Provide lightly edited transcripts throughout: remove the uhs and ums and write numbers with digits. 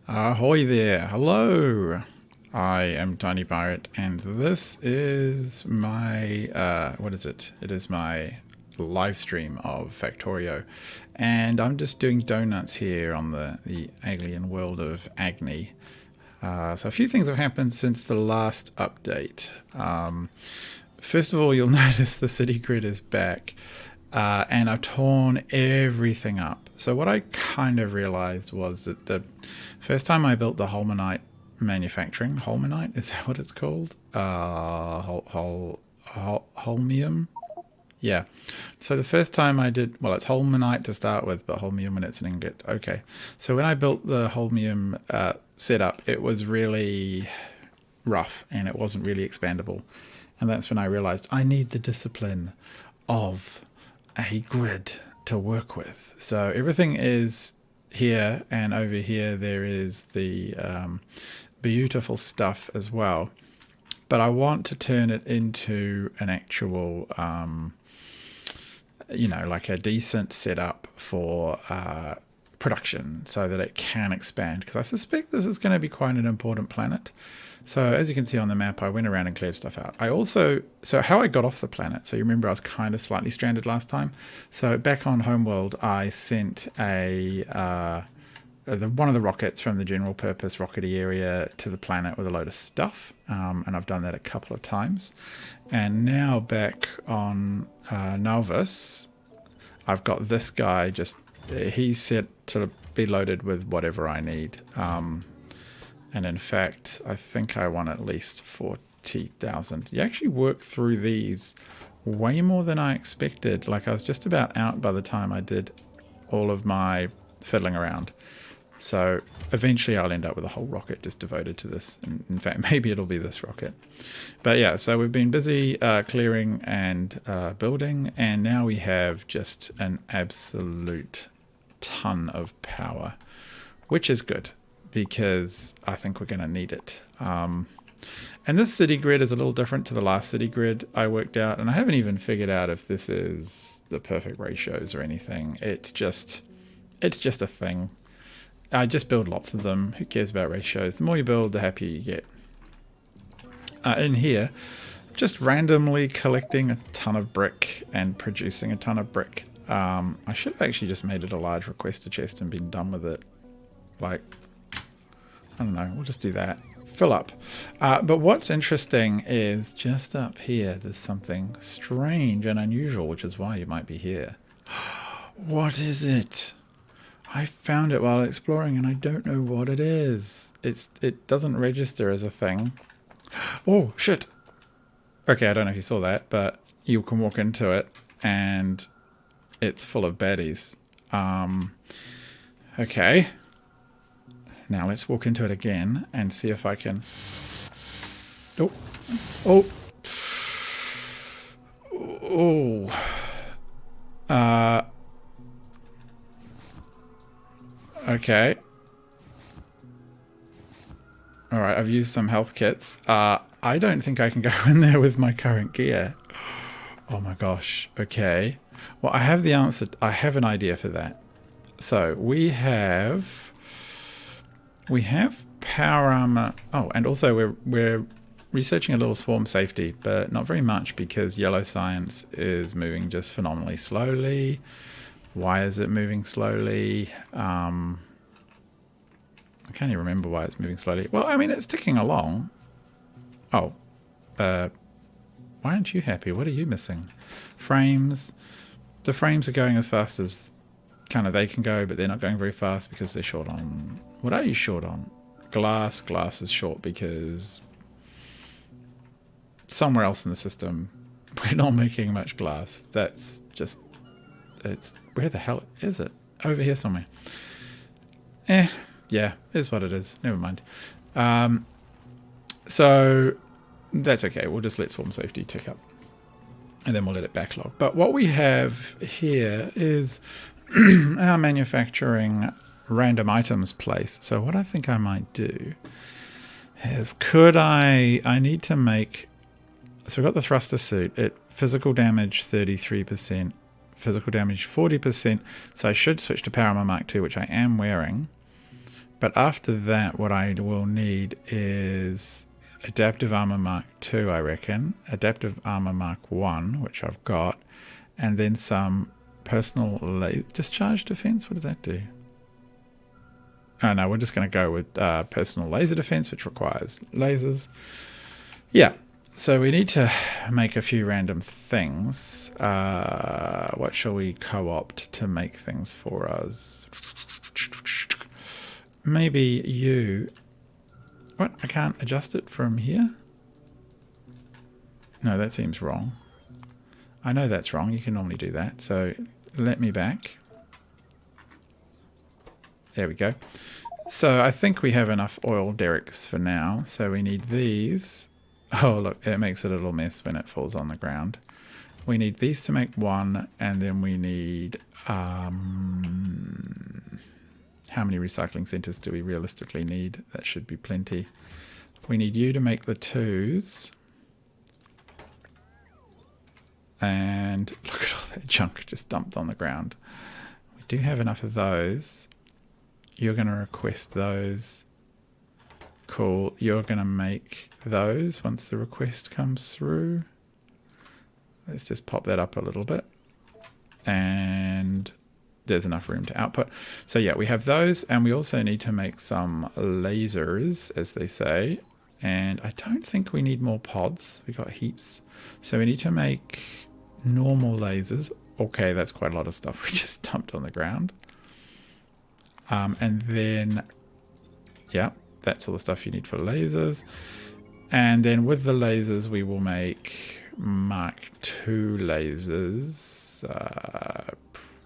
Ahoy there, hello! I am Tiny Pirate and this is my, what is it? It is my live stream of Factorio, and I'm just doing donuts here on the alien world of Agni. So a few things have happened since the last update. First of all, you'll notice the city grid is back. And I've torn everything up. So what I kind of realized was that the first time I built the Holmonite manufacturing, Holmonite, is that what it's called? Holmium? Yeah. So the first time I did, well, it's Holmonite to start with, but Holmium when it's an ingot. Okay. So when I built the Holmium setup, it was really rough and it wasn't really expandable. And that's when I realized I need the discipline of a grid to work with. So everything is here, and over here there is the beautiful stuff as well. But I want to turn it into an actual, like a decent setup for production so that it can expand. Because I suspect this is going to be quite an important planet. So as you can see on the map, I went around and cleared stuff out. So how I got off the planet, so you remember I was kind of slightly stranded last time. So back on Homeworld, I sent one of the rockets from the general purpose rockety area to the planet with a load of stuff. And I've done that a couple of times. And now back on Novus, I've got this guy he's set to be loaded with whatever I need. And in fact, I think I want at least 40,000. You actually work through these way more than I expected. Like I was just about out by the time I did all of my fiddling around. So eventually I'll end up with a whole rocket just devoted to this. In fact, maybe it'll be this rocket. But yeah, so we've been busy clearing and building. And now we have just an absolute ton of power, which is good, because I think we're going to need it. And this city grid is a little different to the last city grid I worked out, and I haven't even figured out if this is the perfect ratios or anything. It's just a thing. I just build lots of them. Who cares about ratios? The more you build, the happier you get. In here, just randomly collecting a ton of brick and producing a ton of brick. I should have actually just made it a large requester chest and been done with it. Like, I don't know, we'll just do that. Fill up. But what's interesting is just up here, there's something strange and unusual, which is why you might be here. What is it? I found it while exploring and I don't know what it is. It doesn't register as a thing. Oh, shit. Okay, I don't know if you saw that, but you can walk into it and it's full of baddies. Okay. Now let's walk into it again and see if I can... Oh. Oh. Oh. Okay. Alright, I've used some health kits. I don't think I can go in there with my current gear. Oh my gosh. Okay. Well, I have the answer. I have an idea for that. So we have power armor. Oh, and also we're researching a little swarm safety, but not very much because yellow science is moving just phenomenally slowly. Why is it moving slowly? I can't even remember why it's moving slowly. Well, I mean, it's ticking along. Oh, why aren't you happy? What are you missing? Frames. The frames are going as fast as kind of they can go, but they're not going very fast because they're short on... What are you short on? Glass. Glass is short because somewhere else in the system we're not making much glass. That's just... It's... Where the hell is it? Over here somewhere. Yeah, is what it is. Never mind. So that's okay. We'll just let swarm safety tick up and then we'll let it backlog. But what we have here is our manufacturing random items place. So what I think I might do is I need to make... So we've got the thruster suit. Physical damage 33%. Physical damage 40%. So I should switch to Power Armor Mark II, which I am wearing. But after that, what I will need is Adaptive Armor Mark 2, I reckon. Adaptive Armor Mark 1, which I've got. And then some personal discharge defense. What does that do? Oh no, we're just going to go with personal laser defense, which requires lasers. Yeah, so we need to make a few random things. What shall we co-opt to make things for us? Maybe you... What? I can't adjust it from here? No, that seems wrong. I know that's wrong. You can normally do that. So let me back. There we go. So I think we have enough oil derricks for now. So we need these. Oh, look, it makes a little mess when it falls on the ground. We need these to make one, and then we need... how many recycling centers do we realistically need? That should be plenty. We need you to make the 2s. And look at all that junk just dumped on the ground. We do have enough of those. You're going to request those. Cool. You're going to make those once the request comes through. Let's just pop that up a little bit. And there's enough room to output. So yeah, we have those, and we also need to make some lasers, as they say. And I don't think we need more pods. We got heaps. So we need to make normal lasers. Okay, that's quite a lot of stuff we just dumped on the ground. And then, yeah, that's all the stuff you need for lasers. And then with the lasers, we will make Mark II lasers.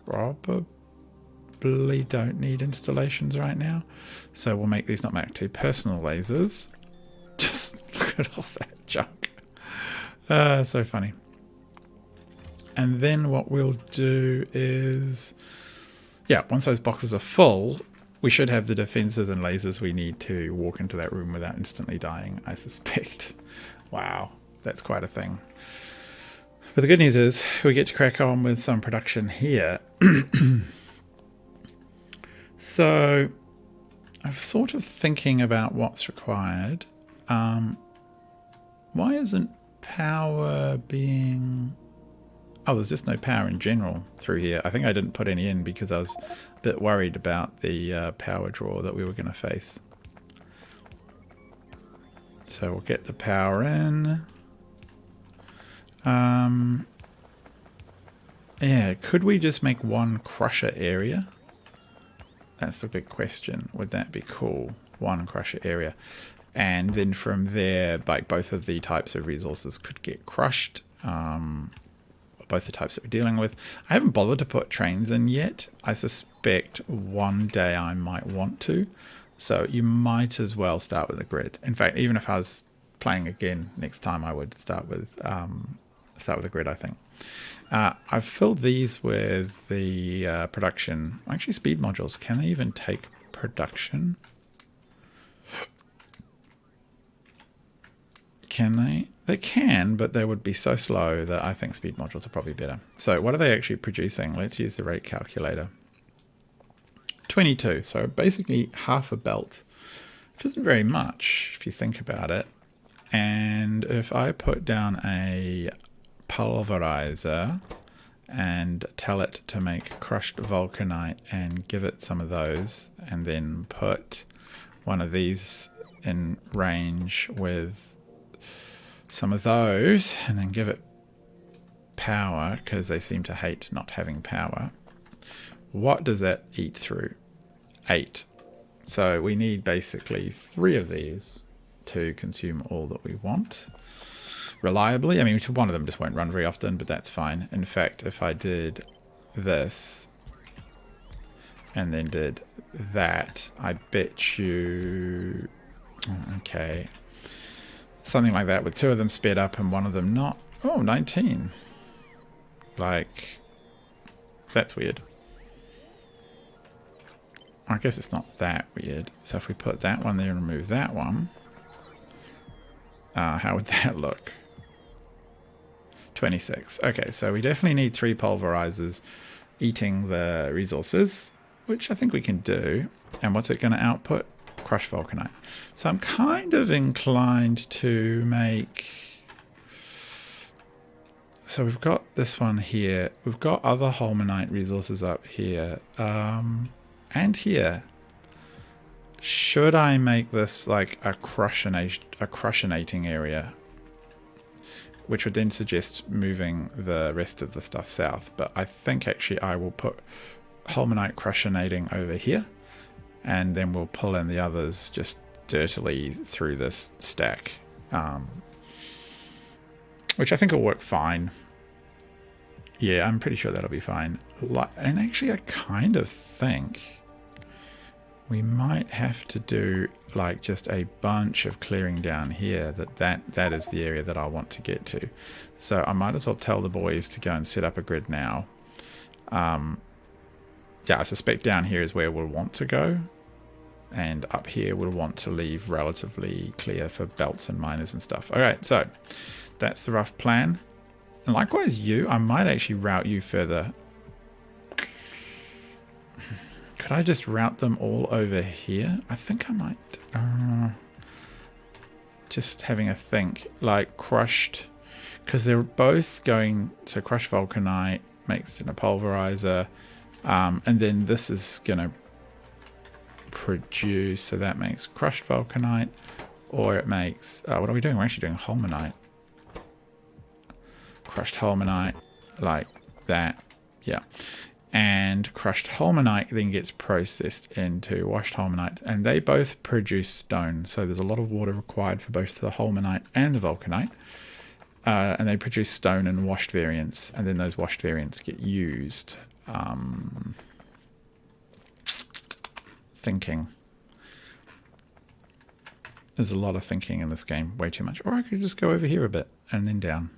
Probably don't need installations right now. So we'll make these not Mark II personal lasers. Just look at all that junk. So funny. And then what we'll do is, yeah, once those boxes are full, we should have the defenses and lasers we need to walk into that room without instantly dying, I suspect. Wow, that's quite a thing. But the good news is we get to crack on with some production here. So I'm sort of thinking about what's required. Why isn't power being... Oh, there's just no power in general through here. I think I didn't put any in because I was a bit worried about the power draw that we were going to face. So we'll get the power in. Yeah, could we just make one crusher area? That's the big question. Would that be cool? One crusher area. And then from there, like, both of the types of resources could get crushed. Both the types that we're dealing with. I haven't bothered to put trains in yet. I suspect one day I might want to. So you might as well start with a grid. In fact, even if I was playing again next time, I would start with a grid, I think. I've filled these with the production. Actually, speed modules. Can they even take production? Can they? They can, but they would be so slow that I think speed modules are probably better. So what are they actually producing? Let's use the rate calculator. 22, so basically half a belt, which isn't very much if you think about it. And if I put down a pulverizer and tell it to make crushed vulcanite and give it some of those, and then put one of these in range with some of those, and then give it power, because they seem to hate not having power. What does that eat through? 8. So we need basically 3 of these to consume all that we want reliably. I mean, one of them just won't run very often, but that's fine. In fact, if I did this and then did that, I bet you... Okay. Something like that with 2 of them sped up and 1 of them not. Oh, 19. Like, that's weird. I guess it's not that weird. So if we put that one there and remove that one, how would that look? 26. Okay, so we definitely need 3 pulverizers eating the resources, which I think we can do. And what's it going to output? Crushed vulcanite. So I'm kind of inclined to make... So we've got this one here. We've got other holmonite resources up here. And here. Should I make this like a crushinating area? Which would then suggest moving the rest of the stuff south. But I think actually I will put holmonite crushinating over here. And then we'll pull in the others just dirtily through this stack. Which I think will work fine. Yeah, I'm pretty sure that'll be fine. And actually I kind of think we might have to do like just a bunch of clearing down here. That is the area that I want to get to. So I might as well tell the boys to go and set up a grid now. Yeah, I suspect down here is where we'll want to go. And up here we'll want to leave relatively clear for belts and miners and stuff. Alright, so that's the rough plan. And likewise you, I might actually route you further. Could I just route them all over here? I think I might. Just having a think. Like crushed. Because they're both going to crush vulcanite. Makes it a pulverizer. And then this is going to produce. So that makes crushed vulcanite. Or it makes... what are we doing? We're actually doing holmonite. Crushed holmonite. Like that. Yeah. And crushed holmonite then gets processed into washed holmonite, and they both produce stone. So there's a lot of water required for both the holmonite and the vulcanite, and they produce stone in washed variants, and then those washed variants get used. Thinking. There's a lot of thinking in this game, way too much. Or I could just go over here a bit and then down.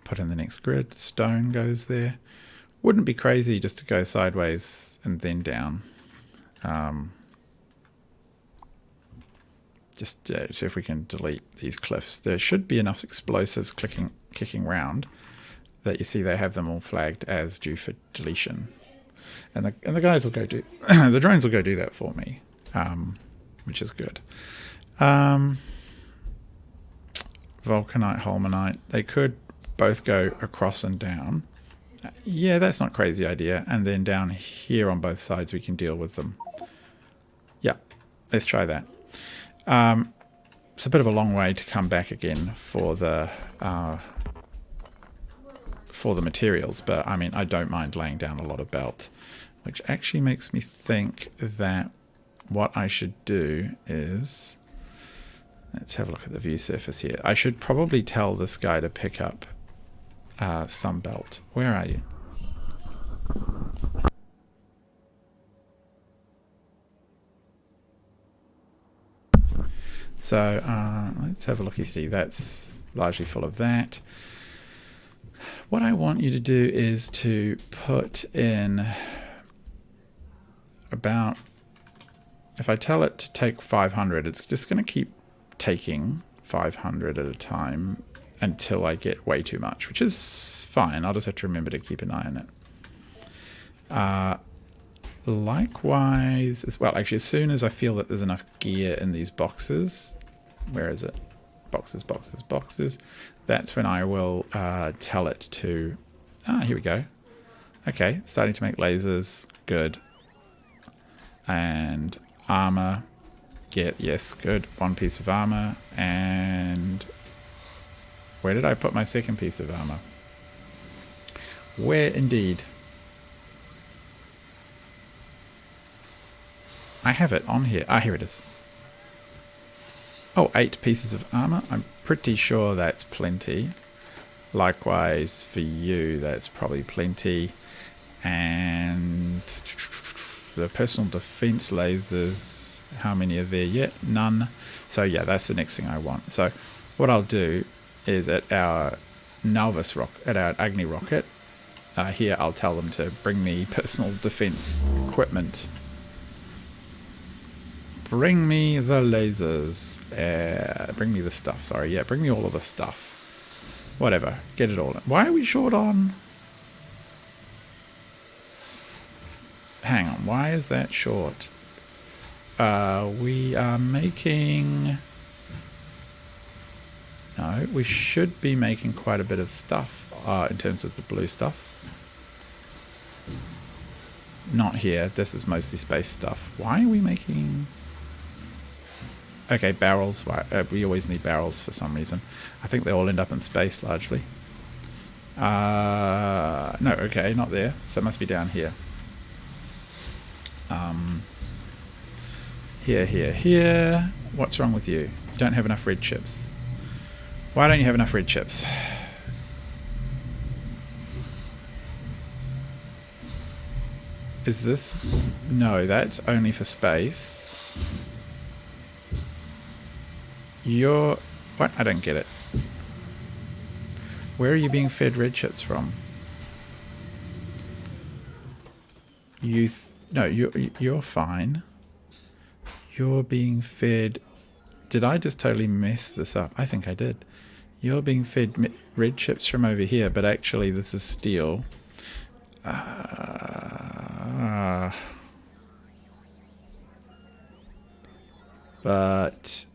Put in the next grid, stone goes there. Wouldn't be crazy just to go sideways and then down. Just see if we can delete these cliffs. There should be enough explosives kicking round that you see they have them all flagged as due for deletion. And the guys will go do, the drones will go do that for me, which is good. Vulcanite, holmonite, they could both go across and down. Yeah, that's not a crazy idea. And then down here on both sides we can deal with them. Yeah, let's try that. It's a bit of a long way to come back again for the materials, but I mean I don't mind laying down a lot of belt, which actually makes me think that what I should do is, let's have a look at the view surface here. I should probably tell this guy to pick up some belt. Where are you? So let's have a look. You see that's largely full of that. What I want you to do is to put in about, if I tell it to take 500, it's just going to keep taking 500 at a time until I get way too much, which is fine. I'll just have to remember to keep an eye on it. Likewise, as well, actually, as soon as I feel that there's enough gear in these boxes, where is it? Boxes, boxes, boxes. That's when I will tell it to, here we go. Okay, starting to make lasers, good. And armor, yes, good. One piece of armor, and where did I put my second piece of armor? Where indeed? I have it on here. Ah, here it is. Oh, 8 pieces of armor. I'm pretty sure that's plenty. Likewise for you, that's probably plenty. And the personal defense lasers, how many are there yet? None. So yeah, that's the next thing I want. So what I'll do is at our Nalvis rocket, at our Agni rocket, here I'll tell them to bring me personal defense equipment. Bring me the lasers. Bring me the stuff. Sorry, yeah, bring me all of the stuff. Whatever, get it all. Why are we short on? hang on, why is that short? We are making... No, we should be making quite a bit of stuff in terms of the blue stuff. Not here. This is mostly space stuff. Why are we making... Okay, barrels. We always need barrels for some reason. I think they all end up in space largely. No, okay, not there. So it must be down here. Here. What's wrong with you? You don't have enough red chips. Why don't you have enough red chips? Is this... No, that's only for space. You're... What? I don't get it. Where are you being fed red chips from? No, you're fine. You're being fed... Did I just totally mess this up? I think I did. You're being fed red chips from over here, but actually this is steel. But...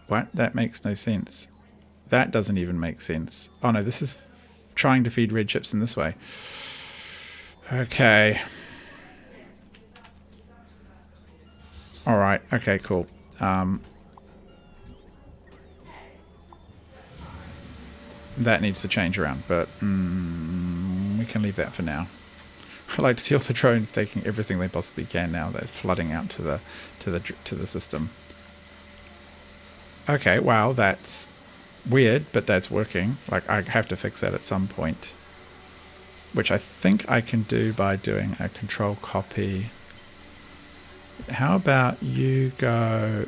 What? That makes no sense. That doesn't even make sense. Oh no, this is trying to feed red chips in this way. Okay. Alright, okay, cool. That needs to change around, but we can leave that for now. I like to see all the drones taking everything they possibly can now that's flooding out to the system. Okay, wow, that's weird, but that's working. Like, I have to fix that at some point. Which I think I can do by doing a control copy. How about you go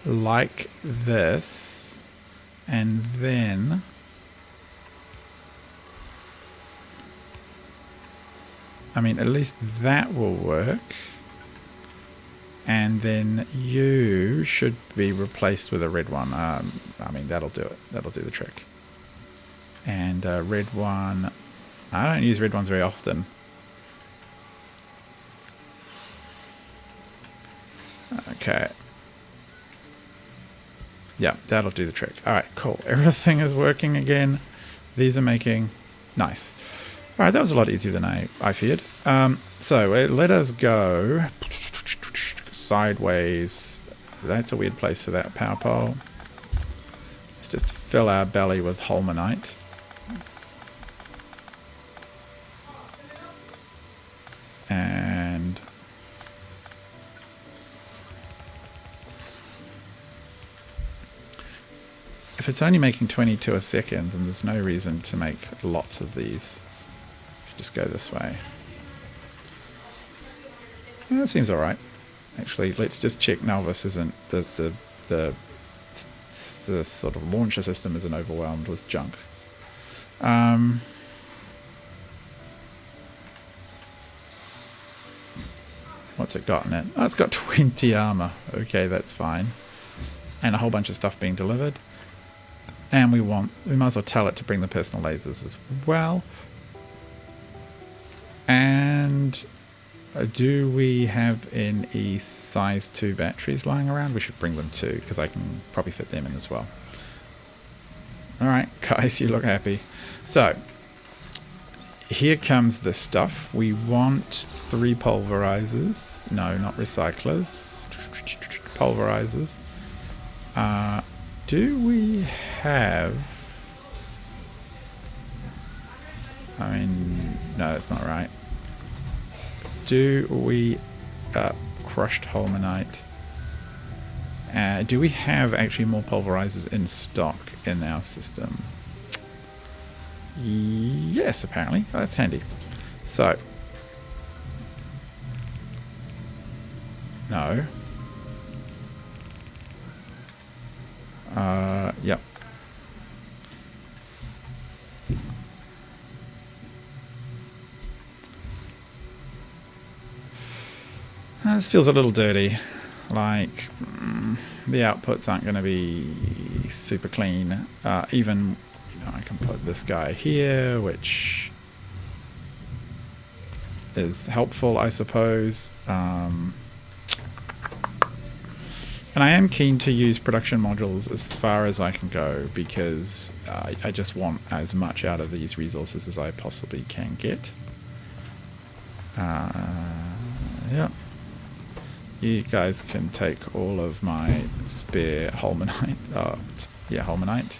like this, and then... I mean, at least that will work. And then you should be replaced with a red one. I mean, that'll do it. That'll do the trick. And red one... I don't use red ones very often. Okay. Yeah, that'll do the trick. Alright, cool. Everything is working again. These are making... Nice. Alright, that was a lot easier than I feared. So, let us go... sideways. That's a weird place for that power pole. Let's just fill our belly with holmonite. And if it's only making 22 a second, then there's no reason to make lots of these. Just go this way. Yeah, that seems alright. Actually, let's just check Nalvis isn't the sort of launcher system isn't overwhelmed with junk. What's it got in it? Oh, it's got 20 armor. Okay, that's fine. And a whole bunch of stuff being delivered. And we might as well tell it to bring the personal lasers as well. And do we have any size 2 batteries lying around? We should bring them too, because I can probably fit them in as well. Alright, guys, you look happy. So, here comes the stuff. We want 3 pulverizers. No, not recyclers. Pulverizers. Do we have... I mean, no, that's not right. Do we... crushed holmonite. Do we have actually more pulverizers in stock in our system? Yes, apparently. Oh, that's handy. So. No. Yep. This feels a little dirty. Like, the outputs aren't going to be super clean. Even I can put this guy here, which is helpful, I suppose. And I am keen to use production modules as far as I can go, because I just want as much out of these resources as I possibly can get. Yeah. You guys can take all of my spare holmonite. Yeah, holmonite.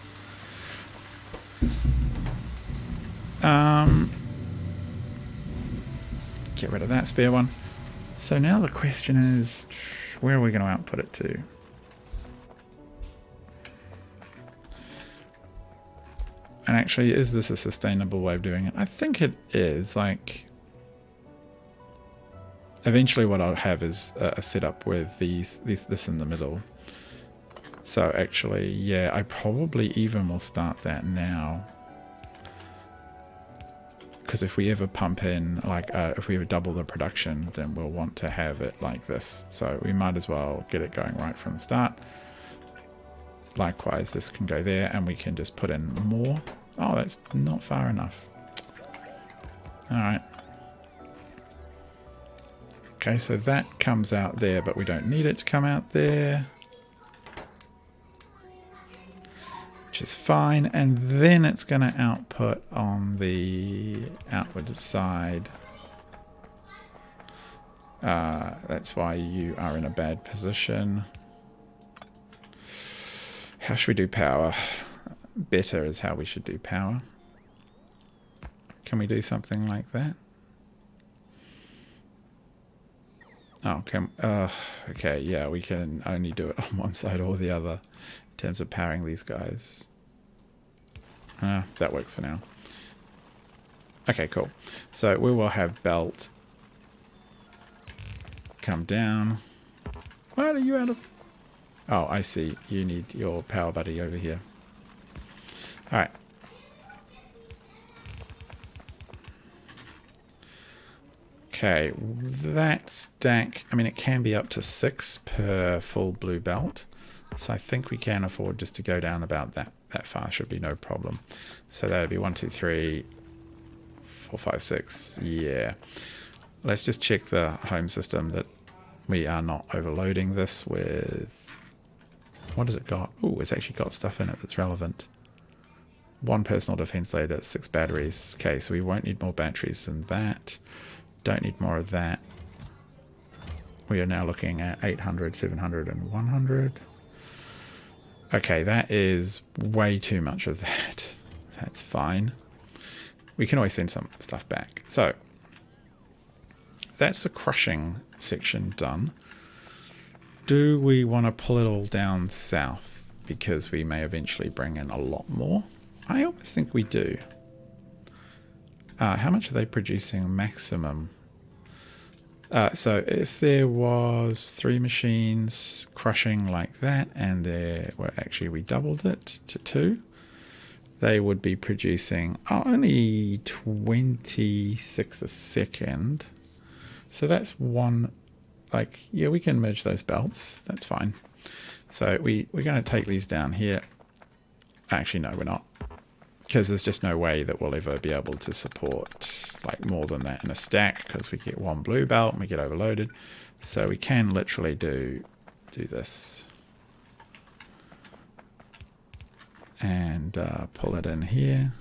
Get rid of that spare one. So now the question is, where are we going to output it to? And actually, is this a sustainable way of doing it? I think it is. Like, eventually what I'll have is a setup with this in the middle. So actually, yeah, I probably even will start that now. Because if we ever pump in, like, if we ever double the production, then we'll want to have it like this. So we might as well get it going right from the start. Likewise, this can go there, and we can just put in more. Oh, that's not far enough. Alright. Okay, so that comes out there, but we don't need it to come out there. Which is fine, and then it's going to output on the outward side. That's why you are in a bad position. How should we do power? Better is how we should do power. Can we do something like that? Oh, okay, yeah, we can only do it on one side or the other in terms of powering these guys. That works for now. Okay, cool. So we will have belt come down. What are you out of? Oh, I see. You need your power buddy over here. Alright. Okay, that stack, I mean, it can be up to 6 per full blue belt. So I think we can afford just to go down about that far. Should be no problem. So that would be 1, 2, 3, 4, 5, 6. Yeah. Let's just check the home system that we are not overloading this with. What has it got? Oh, it's actually got stuff in it that's relevant. 1 personal defense laser, 6 batteries. Okay, so we won't need more batteries than that. Don't need more of that. We are now looking at 800, 700, and 100. Okay, that is way too much of that. That's fine. We can always send some stuff back. So, that's the crushing section done. Do we want to pull it all down south? Because we may eventually bring in a lot more. I almost think we do. How much are they producing maximum? So if there was 3 machines crushing like that, and we doubled it to 2, they would be producing only 26 a second. So that's one, like, yeah, we can merge those belts. That's fine. So we're going to take these down here. Actually, no, we're not. Because there's just no way that we'll ever be able to support like more than that in a stack, because we get 1 blue belt and we get overloaded. So we can literally do this and pull it in here.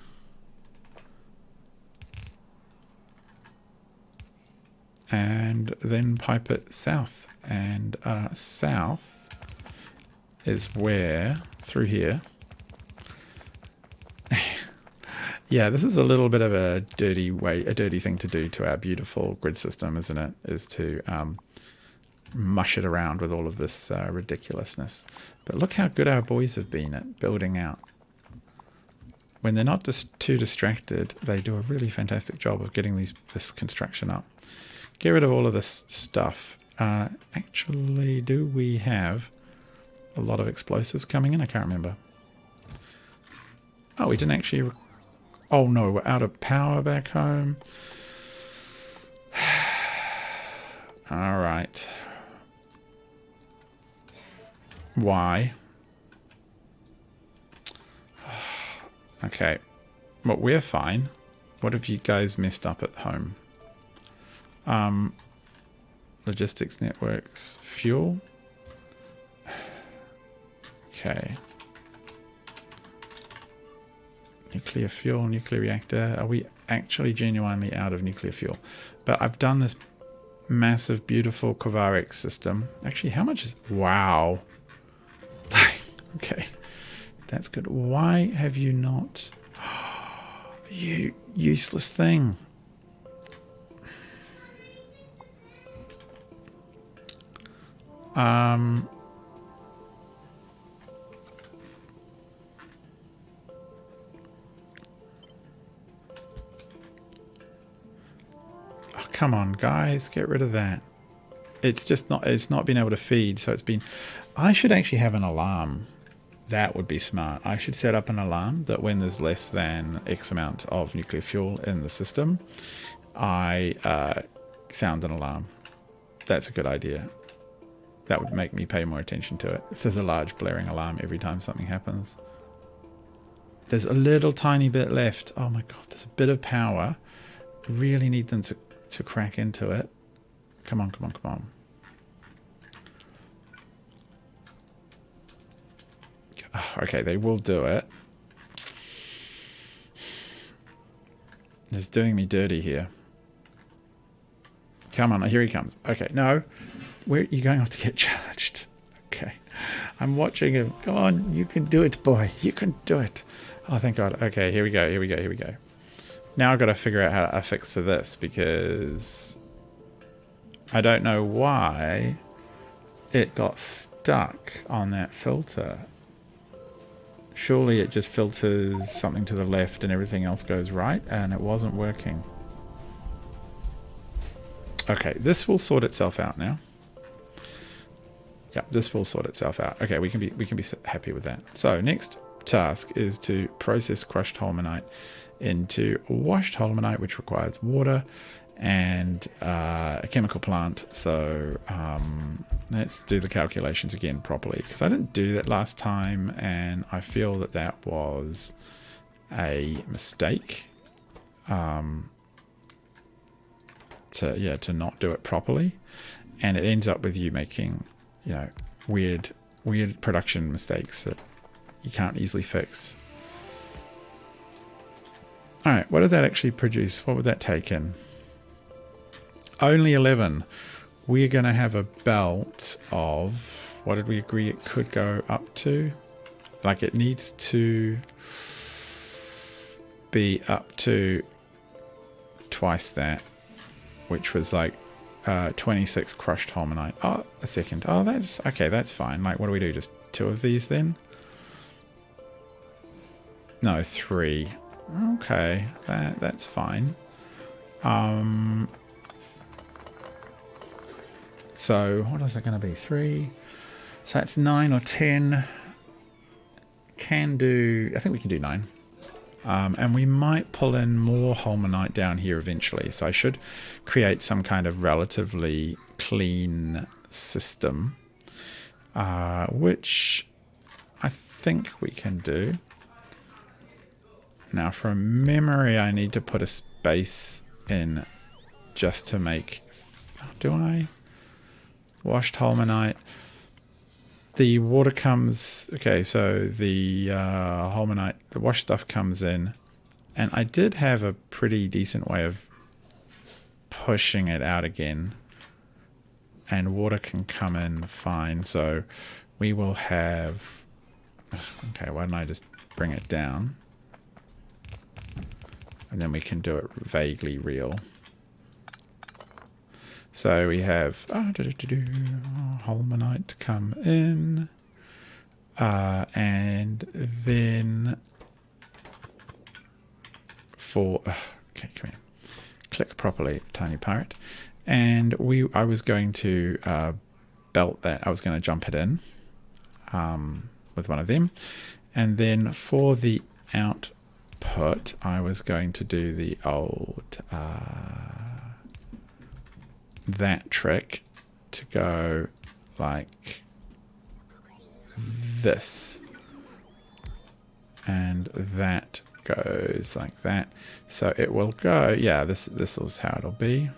And then pipe it south. And south is where, through here. Yeah, this is a little bit of a dirty thing to do to our beautiful grid system, isn't it? Is to mush it around with all of this ridiculousness. But look how good our boys have been at building out. When they're not just too distracted, they do a really fantastic job of getting this construction up. Get rid of all of this stuff. Actually, do we have a lot of explosives coming in? I can't remember. Oh, we didn't actually... Oh no, we're out of power back home. Alright. Why? Okay. Well, we're fine. What have you guys messed up at home? Logistics networks, fuel. Okay. Nuclear fuel, nuclear reactor. Are we actually genuinely out of nuclear fuel? But I've done this massive, beautiful Kovarex system. Actually, how much is... Wow. Okay. That's good. Why have you not... You useless thing. Oh, come on, guys, get rid of that. It's just not, it's not been able to feed, so it's been... I should actually have an alarm. That would be smart. I should set up an alarm that when there's less than X amount of nuclear fuel in the system, I sound an alarm. That's a good idea. That would make me pay more attention to it. If there's a large blaring alarm every time something happens. There's a little tiny bit left. Oh my god, there's a bit of power. Really need them to crack into it. Come on, come on, come on. Oh, okay, they will do it. It's doing me dirty here. Come on, here he comes. Okay, no. Where are you going off to get charged? Okay. I'm watching him. Come on, you can do it, boy. You can do it. Oh, thank God. Okay, here we go, here we go, here we go. Now I've got to figure out how to fix for this because I don't know why it got stuck on that filter. Surely it just filters something to the left and everything else goes right, and it wasn't working. Okay, this will sort itself out now. Yep, this will sort itself out. Okay, we can be happy with that. So next task is to process crushed holmonite into washed holmonite, which requires water and a chemical plant. So let's do the calculations again properly, because I didn't do that last time and I feel that that was a mistake to not do it properly, and it ends up with you making, you know, weird production mistakes that you can't easily fix. All right, what did that actually produce? What would that take in? Only 11. We're going to have a belt of, what did we agree it could go up to? Like, it needs to be up to twice that, which was like 26 crushed holmonite. Oh, a second. Oh, that's okay. That's fine. Like, what do we do? Just 2 of these then? No, 3. Okay, that's fine. So what is it going to be? 3. So that's 9 or 10. Can do. I think we can do 9. And we might pull in more holmonite down here eventually. So I should create some kind of relatively clean system, which I think we can do. Now, from memory, I need to put a space in just to make... Do I? Washed holmonite. The water comes... Okay, so the holmonite, the washed stuff comes in. And I did have a pretty decent way of pushing it out again. And water can come in fine. So we will have... Okay, why don't I just bring it down? And then we can do it vaguely real. So we have holmonite come in. And then for... okay, come here. Click properly, tiny pirate. And I was going to belt that. I was going to jump it in with one of them. And then for the output, I was going to do the old that trick to go like this and that goes like that. So it will go, yeah, this is how it'll be.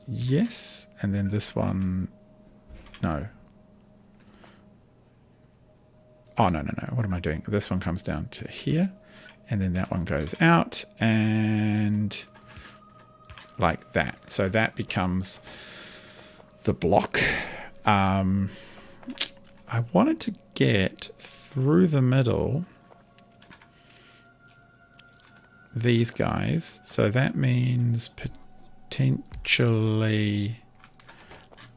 Yes, and then this one, no. Oh, no. What am I doing? This one comes down to here, and then that one goes out, and like that. So that becomes the block. I wanted to get through the middle these guys. So that means potentially,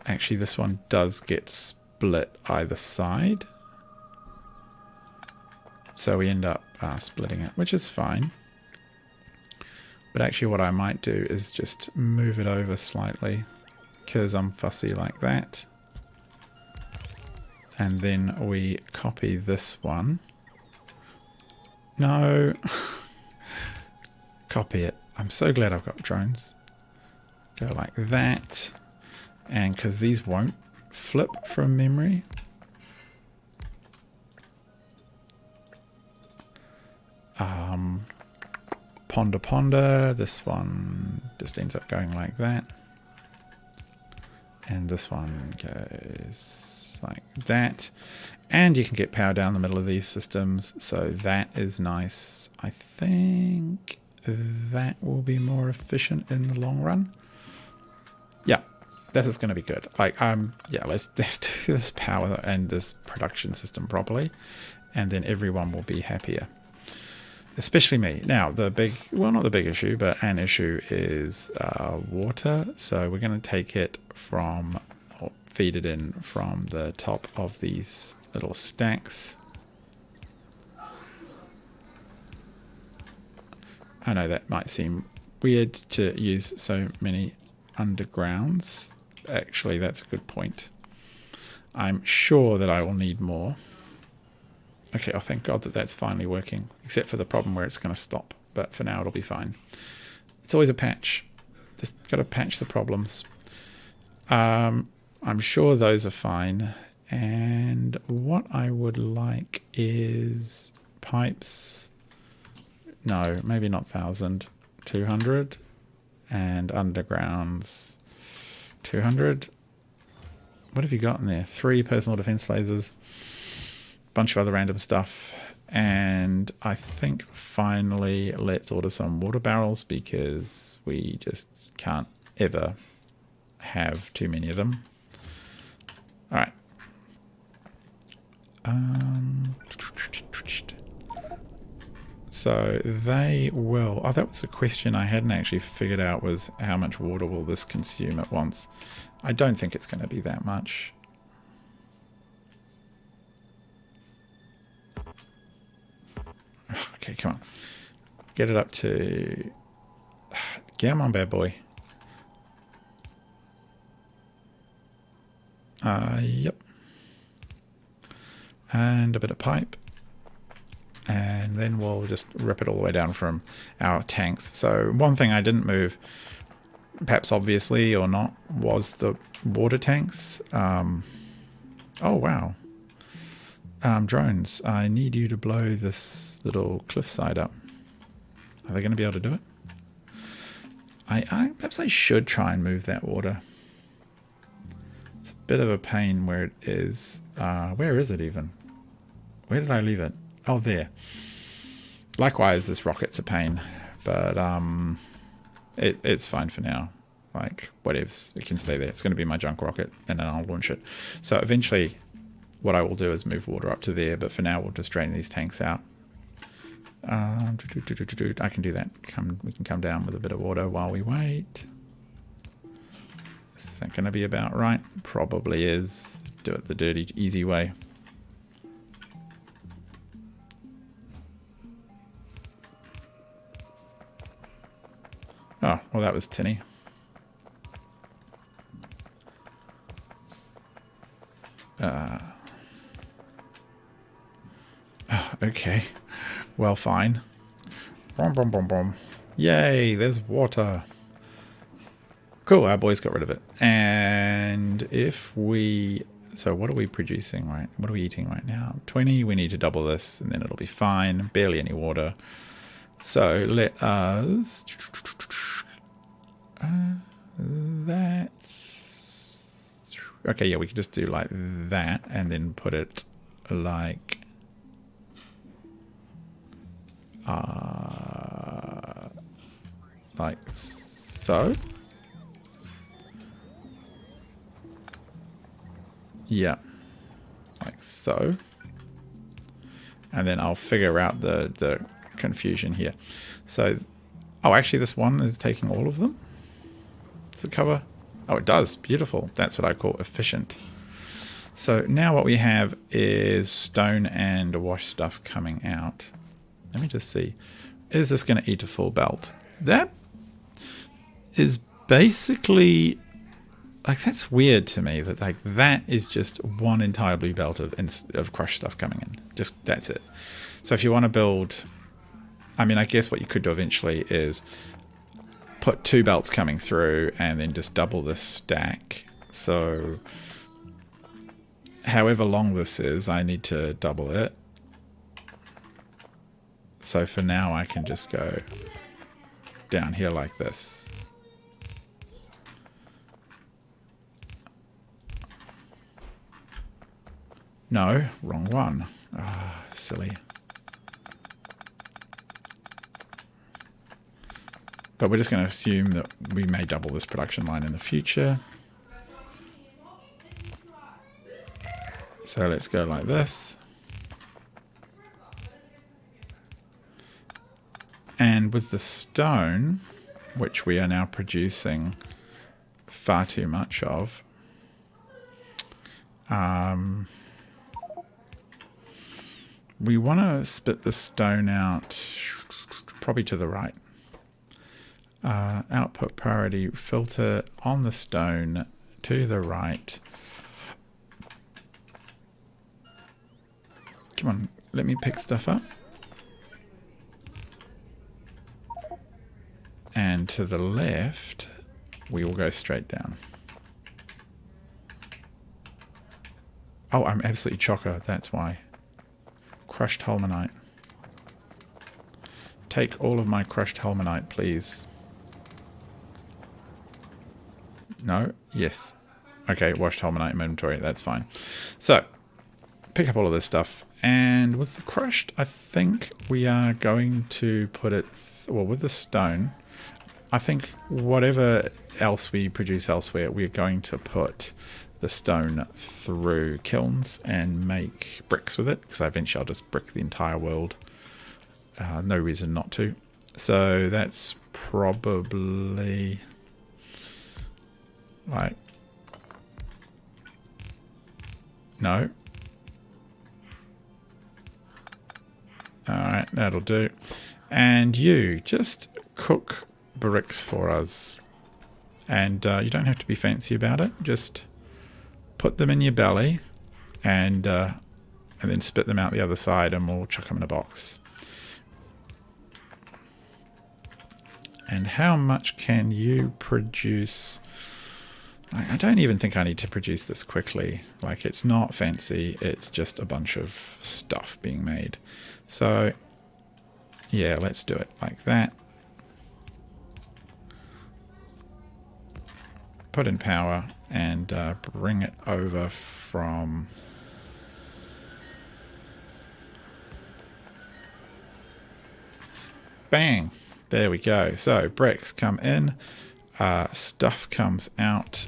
actually this one does get split either side. So we end up splitting it, which is fine. But actually what I might do is just move it over slightly because I'm fussy like that. And then we copy this one. No. Copy it. I'm so glad I've got drones. Go like that. And because these won't flip from memory. Ponder. This one just ends up going like that. And this one goes like that. And you can get power down the middle of these systems. So that is nice. I think that will be more efficient in the long run. Yeah, this is going to be good. Like, yeah, let's do this power and this production system properly. And then everyone will be happier. Especially me. Now, the big, well, not the big issue, but an issue is water. So we're going to take it from, or feed it in from the top of these little stacks. I know that might seem weird to use so many undergrounds. Actually, that's a good point. I'm sure that I will need more. Okay, oh thank God that that's finally working, except for the problem where it's going to stop. But for now, it'll be fine. It's always a patch. Just got to patch the problems. I'm sure those are fine. And what I would like is pipes. No, maybe not 1,000. 200. And undergrounds 200. What have you got in there? 3 personal defense lasers. Bunch of other random stuff, and I think finally let's order some water barrels because we just can't ever have too many of them. All right. So they will, oh, that was a question I hadn't actually figured out, was how much water will this consume at once. I don't think it's going to be that much. Okay, come on. Get it up to... Come on, bad boy. Yep. And a bit of pipe. And then we'll just rip it all the way down from our tanks. So one thing I didn't move, perhaps obviously or not, was the water tanks. Oh, wow. Drones, I need you to blow this little cliffside up. Are they going to be able to do it? Perhaps I should try and move that water. It's a bit of a pain where it is. Where is it even? Where did I leave it? Oh, there. Likewise, this rocket's a pain, but it's fine for now. Like, whatevs, it can stay there. It's going to be my junk rocket, and then I'll launch it. So eventually, what I will do is move water up to there, but for now we'll just drain these tanks out. I can do that. We can come down with a bit of water while we wait. Is that going to be about right? Probably is. Do it the dirty, easy way. Oh, well that was tinny. Okay, well, fine. Boom, boom, boom, boom. Yay, there's water. Cool, our boys got rid of it. And if we So what are we producing what are we eating right now? 20, we need to double this and then it'll be fine. Barely any water. So let us, that's, okay, yeah, we can just do like that and then put it like, so. Yeah, like so. And then I'll figure out the confusion here. So, oh, actually this one is taking all of them. Does it cover? Oh, it does. Beautiful. That's what I call efficient. So now what we have is stone and wash stuff coming out. Let me just see. Is this going to eat a full belt? That is basically, like, that's weird to me that like that is just one entire blue belt of crushed stuff coming in. Just that's it. So if you want to build, I mean, I guess what you could do eventually is put 2 belts coming through and then just double this stack. So however long this is, I need to double it. So for now, I can just go down here like this. No, wrong one. Ah, silly. But we're just going to assume that we may double this production line in the future. So let's go like this. And with the stone, which we are now producing far too much of, we want to split the stone out probably to the right. Output priority filter on the stone to the right. Come on, let me pick stuff up. And to the left, we will go straight down. Oh, I'm absolutely chocker, that's why. Crushed holmonite. Take all of my crushed holmonite, please. No? Yes. Okay, washed holmonite in inventory, that's fine. So, pick up all of this stuff. And with the crushed, I think we are going to put it, well, with the stone, I think whatever else we produce elsewhere, we're going to put the stone through kilns and make bricks with it, because eventually I'll just brick the entire world. No reason not to. So that's probably like, no. Alright, that'll do. And you just cook bricks for us. And you don't have to be fancy about it. Just put them in your belly and then spit them out the other side and we'll chuck them in a box. And how much can you produce? I don't even think I need to produce this quickly. Like, it's not fancy. It's just a bunch of stuff being made. So, yeah, let's do it like that. Put in power and bring it over from... Bang! There we go. So bricks come in, stuff comes out,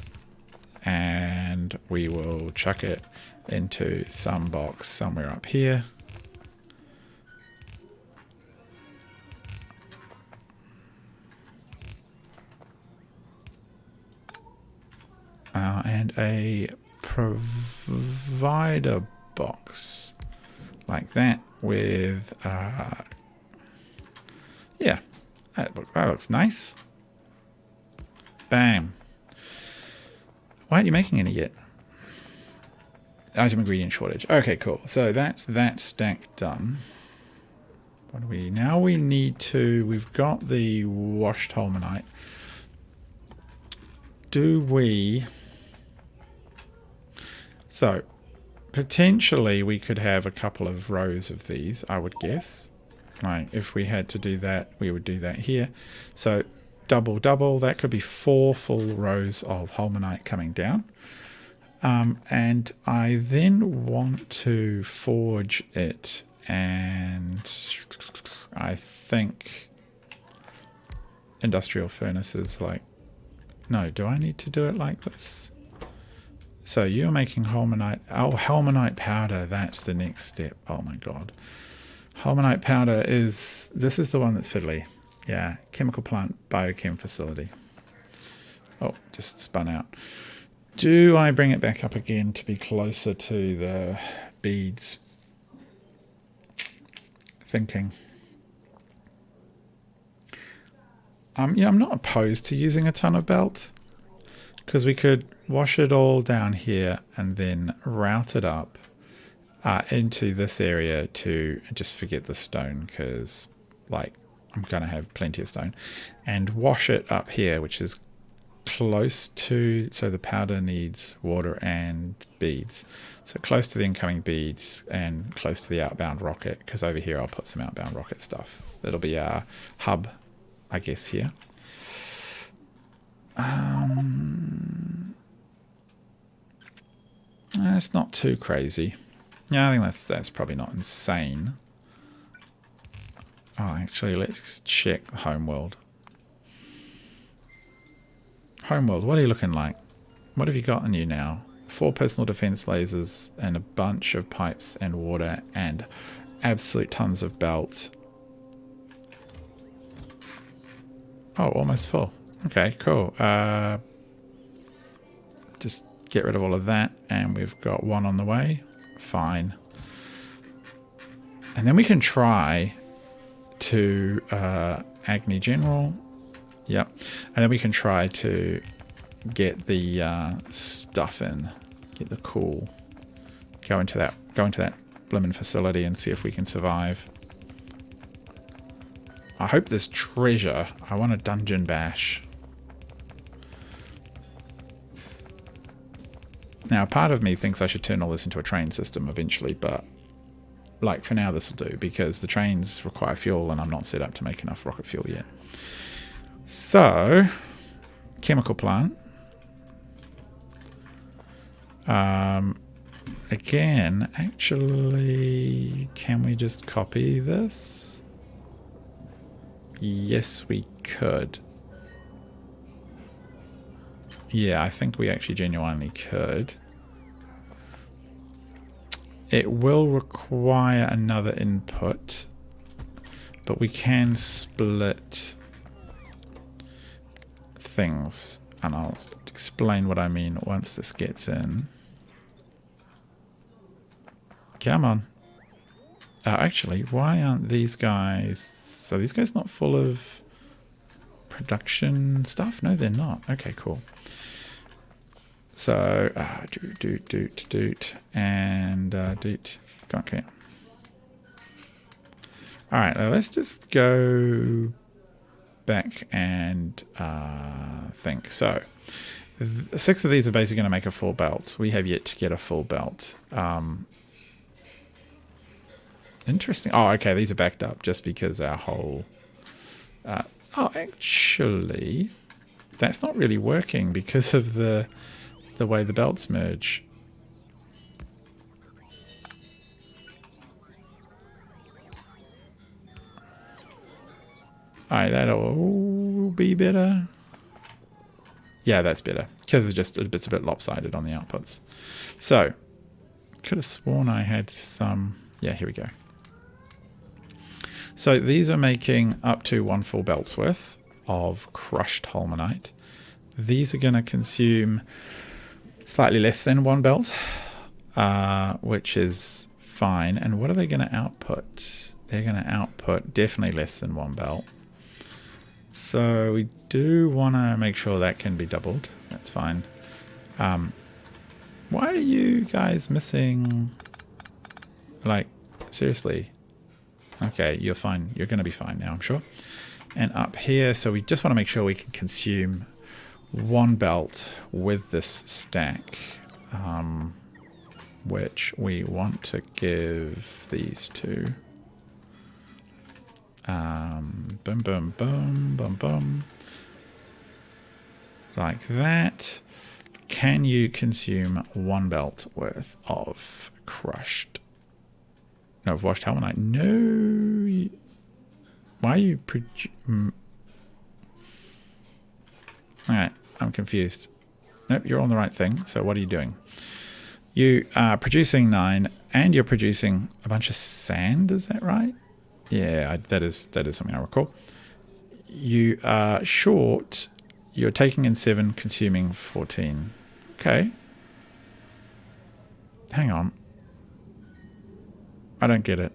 and we will chuck it into some box somewhere up here. And a provider box like that with, yeah, that looks nice. Bam. Why aren't you making any yet? Item ingredient shortage. Okay, cool. So that's that stack done. What do we now? We need to. We've got the washed holmonite. Do we? So potentially we could have a couple of rows of these, I would guess. Like if we had to do that, we would do that here. So double, double, that could be 4 full rows of Holmonite coming down. And I then want to forge it, and I think industrial furnaces like, no, do I need to do it like this? So you're making Holmonite, oh, Holmonite powder, that's the next step. Oh my God. Holmonite powder this is the one that's fiddly. Yeah, chemical plant biochem facility. Oh, just spun out. Do I bring it back up again to be closer to the beads? Thinking. Yeah, I'm not opposed to using a ton of belt, because we could wash it all down here and then route it up into this area to just forget the stone, because like I'm going to have plenty of stone, and wash it up here, which is close to, so the powder needs water and beads, so close to the incoming beads and close to the outbound rocket, because over here I'll put some outbound rocket stuff. That'll be our hub, I guess, here. That's not too crazy. Yeah, I think that's probably not insane. Oh, actually, let's check Homeworld. Homeworld, what are you looking like? What have you got on you now? 4 personal defense lasers and a bunch of pipes and water and absolute tons of belt. Oh, almost full. Okay, cool. Just get rid of all of that, and we've got 1 on the way. Fine. And then we can try to Agni General. Yep. And then we can try to get the stuff in, get the cool. Go into that blimmin' facility and see if we can survive. I hope there's treasure. I want a dungeon bash. Now, part of me thinks I should turn all this into a train system eventually, but like for now this will do, because the trains require fuel and I'm not set up to make enough rocket fuel yet. So, chemical plant. Again, actually, can we just copy this? Yes, we could. Yeah, I think we actually genuinely could. It will require another input, but we can split things, and I'll explain what I mean once this gets in. Come on. Actually, why aren't these guys... So these guys not full of production stuff? No, they're not. Okay, cool. So, doot, and doot. Okay. Alright, now let's just go back and think. So, 6 of these are basically going to make a full belt. We have yet to get a full belt. Interesting. Oh, okay, these are backed up just because our whole... oh, actually, that's not really working because of the way the belts merge. Alright, that'll be better. Yeah, that's better. Because it's a bit lopsided on the outputs. So, could have sworn I had some... Yeah, here we go. So these are making up to 1 full belt's worth of crushed Holmonite. These are going to consume slightly less than 1 belt, which is fine. And what are they going to output? They're going to output definitely less than 1 belt. So we do want to make sure that can be doubled. That's fine. Why are you guys missing? Like, seriously. Okay, you're fine. You're going to be fine now, I'm sure. And up here, so we just want to make sure we can consume 1 belt with this stack. which we want to give these to. Boom, boom, boom, boom, boom. Like that. Can you consume 1 belt worth of crushed? No, of washed holmonite. No. Why are you Alright, I'm confused. Nope, you're on the right thing. So what are you doing? You are producing 9 and you're producing a bunch of sand, is that right? Yeah, that is something I recall. You are short. You're taking in 7, consuming 14. Okay. Hang on. I don't get it.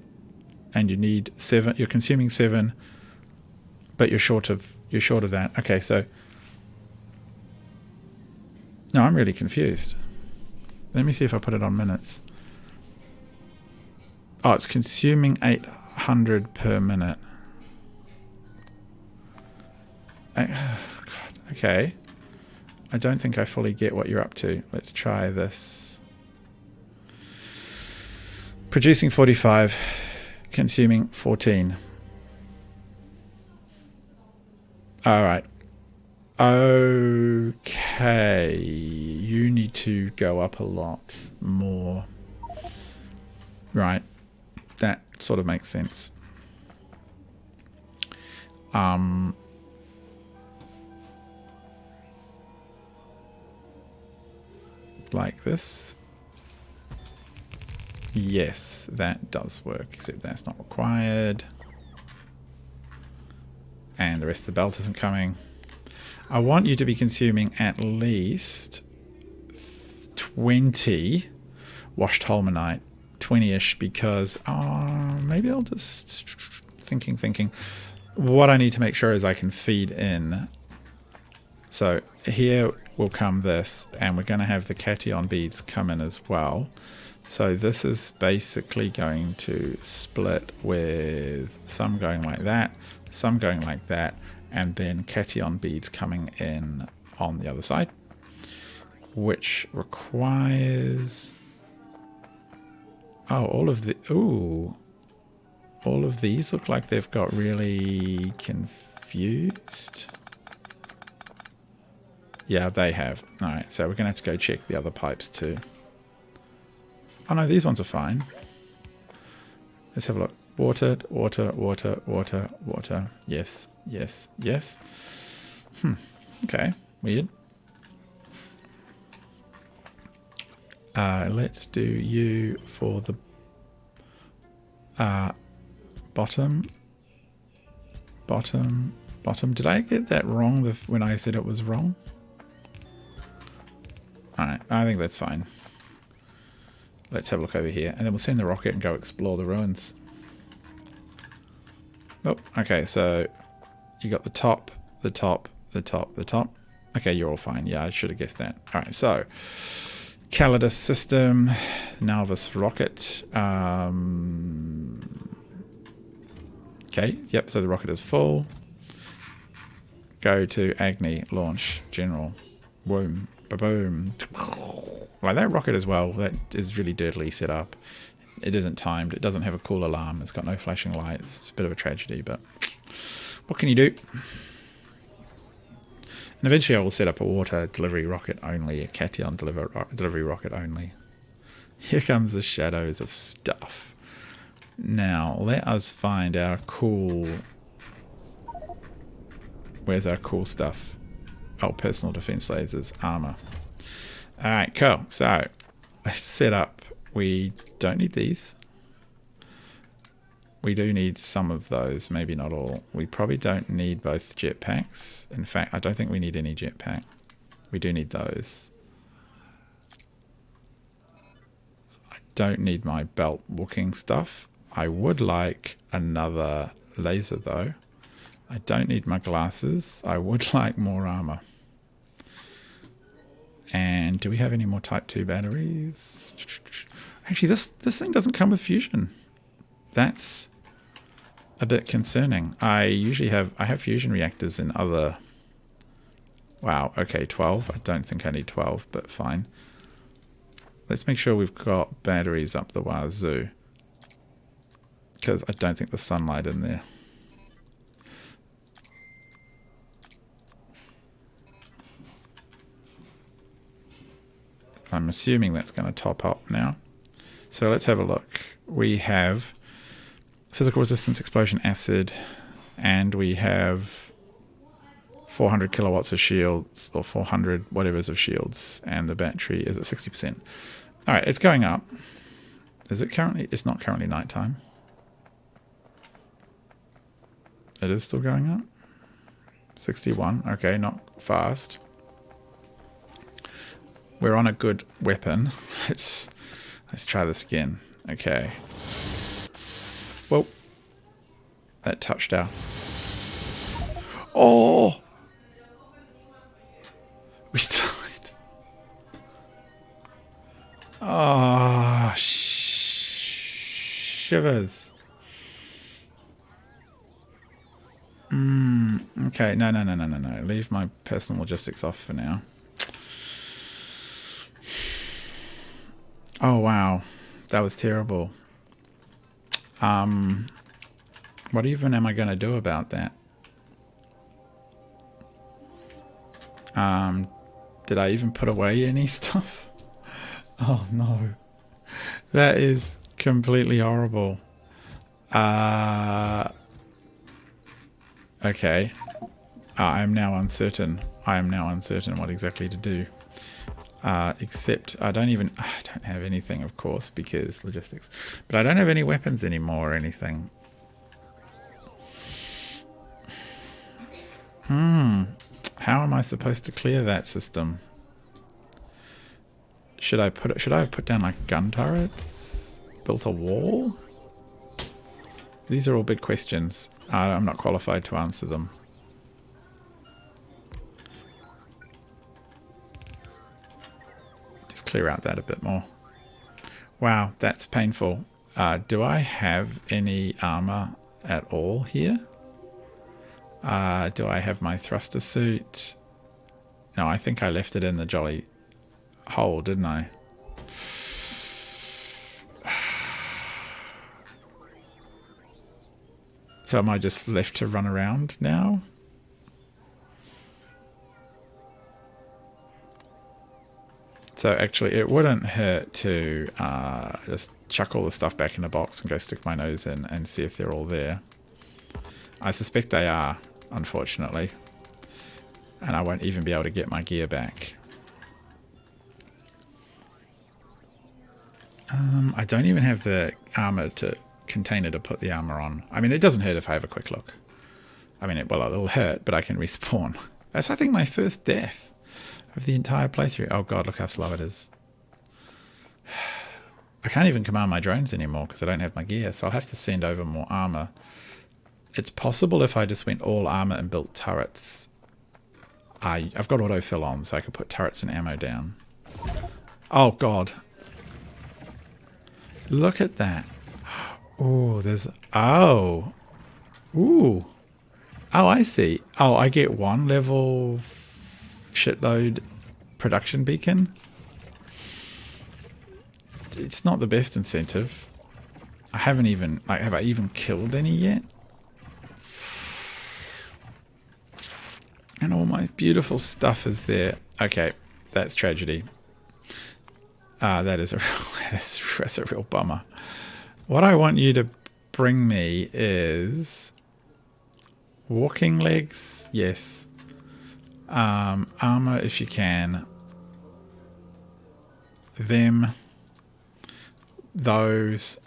And you need 7. You're consuming 7, but you're short of that. Okay, so no, I'm really confused. Let me see if I put it on minutes. Oh, it's consuming 800 per minute. God, okay. I don't think I fully get what you're up to. Let's try this. Producing 45, consuming 14. All right. Okay. You need to go up a lot more. Right. That sort of makes sense. Like this. Yes, that does work, except that's not required. And the rest of the belt isn't coming. I want you to be consuming at least 20 washed holmonite, 20-ish, because maybe I'll just thinking. What I need to make sure is I can feed in. So here will come this, and we're going to have the cation beads come in as well. So this is basically going to split with some going like that, some going like that, and then cation beads coming in on the other side, which requires all of these look like they've got really confused. Yeah, they have. All right, so we're gonna have to go check the other pipes too. Oh no, these ones are fine. Let's have a look. Water, water, water, water, water. Yes, yes, yes. Okay, weird. Let's do you for the bottom. Did I get that wrong when I said it was wrong? Alright, I think that's fine. Let's have a look over here, and then we'll send the rocket and go explore the ruins. Oh, okay, so you got the top, the top, the top, the top. Okay, you're all fine. Yeah, I should have guessed that. Alright, so Calidus system, Nalvis rocket. Okay, yep, so the rocket is full. Go to Agni, launch, general. Boom, ba-boom. Like that rocket as well, that is really dirtily set up. It isn't timed, it doesn't have a cool alarm, it's got no flashing lights. It's a bit of a tragedy, but what can you do? And eventually I will set up a water delivery rocket only, a cation delivery rocket only. Here comes the shadows of stuff. Now, let us find our cool... Where's our cool stuff? Oh, personal defense lasers, armor. Alright, cool. So, let's set up. We don't need these. We do need some of those, maybe not all. We probably don't need both jetpacks. In fact, I don't think we need any jetpack. We do need those. I don't need my belt walking stuff. I would like another laser though. I don't need my glasses. I would like more armor. And do we have any more Type 2 batteries? Actually, this thing doesn't come with fusion. That's a bit concerning. I have fusion reactors in other... Wow, okay, 12. I don't think I need 12, but fine. Let's make sure we've got batteries up the wazoo. Because I don't think there's sunlight in there. I'm assuming that's going to top up now. So let's have a look. We have physical resistance, explosion, acid, and we have 400 kilowatts of shields, or 400 whatever's of shields, and the battery is at 60%. All right, it's going up. Is it currently? It's not currently nighttime. It is still going up. 61. Okay, not fast. We're on a good weapon. Let's try this again. Okay. Whoa. That touched our... Oh! We died. Oh, shivers. Okay, no. Leave my personal logistics off for now. Oh, wow. That was terrible. What even am I going to do about that? Did I even put away any stuff? Oh, no. That is completely horrible. Okay. I am now uncertain. I am now uncertain what exactly to do. Except I don't have anything, of course, because logistics. But I don't have any weapons anymore or anything. How am I supposed to clear that system? Should I have put down like gun turrets? Built a wall? These are all big questions. I'm not qualified to answer them. Just clear out that a bit more. Wow, that's painful. Do I have any armor at all here? Do I have my thruster suit? No, I think I left it in the jolly hole, didn't I? So am I just left to run around now? So actually it wouldn't hurt to just chuck all the stuff back in a box and go stick my nose in and see if they're all there. I suspect they are, unfortunately. And I won't even be able to get my gear back. I don't even have the armor container to put the armor on. I mean, it doesn't hurt if I have a quick look. I mean, it'll hurt, but I can respawn. That's, I think, my first death of the entire playthrough. Oh god, look how slow it is. I can't even command my drones anymore because I don't have my gear, so I'll have to send over more armor. It's possible if I just went all armor and built turrets. I've got autofill on, so I could put turrets and ammo down. Oh god. Look at that. Oh, there's... Oh. Ooh. Oh, I see. Oh, I get one level shitload production beacon. It's not the best incentive. I haven't even... Like, have I even killed any yet? And all my beautiful stuff is there. Okay, that's tragedy. That's a real bummer. What I want you to bring me is walking legs, yes. Armor if you can. Them. Those.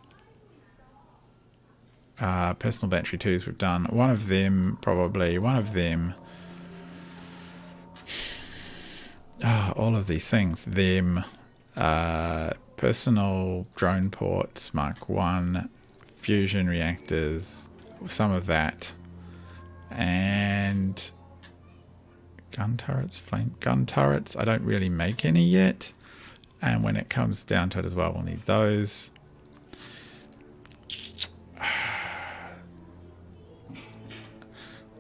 Personal battery 2s we've done. One of them, probably. One of them. All of these things. Them. Personal drone ports, Mark 1, fusion reactors, some of that, and gun turrets, flame gun turrets. I don't really make any yet, and when it comes down to it as well, we'll need those.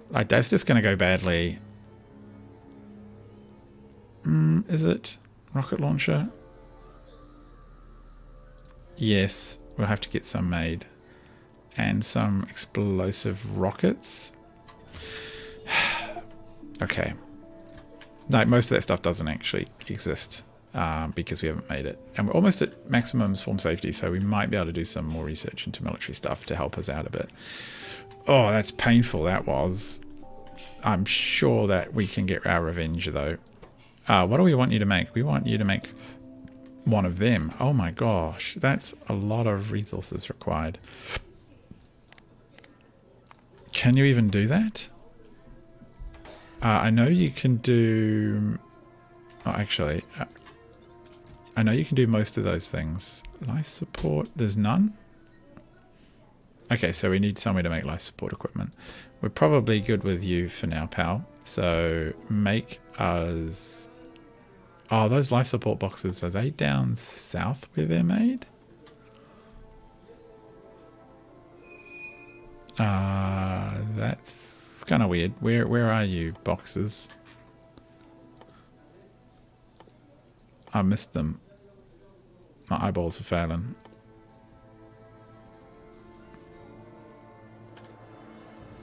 Like, that's just going to go badly. Is it rocket launcher? Yes, we'll have to get some made. And some explosive rockets. Okay. No, most of that stuff doesn't actually exist because we haven't made it. And we're almost at maximum swarm safety, so we might be able to do some more research into military stuff to help us out a bit. Oh, that's painful, that was. I'm sure that we can get our revenge, though. What do we want you to make? We want you to make one of them. Oh my gosh, that's a lot of resources required. Can you even do that? I know you can do... Oh, actually, I know you can do most of those things. Life support, there's none? Okay, so we need somewhere to make life support equipment. We're probably good with you for now, pal. So make us... Oh, those life support boxes, are they down south where they're made? That's kind of weird. Where are you, boxes? I missed them. My eyeballs are failing.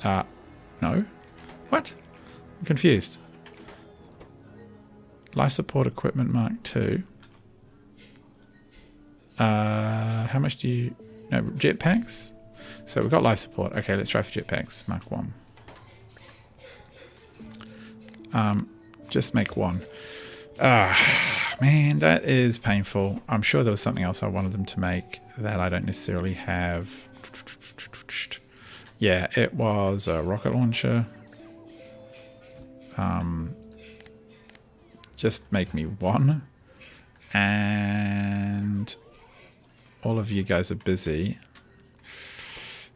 No? What? I'm confused. Life support equipment Mark II. How much do you... No, jetpacks? So we've got life support. Okay, let's try for jetpacks. Mark 1. Just make one. Man, that is painful. I'm sure there was something else I wanted them to make that I don't necessarily have. Yeah, it was a rocket launcher. Just make me one. And all of you guys are busy.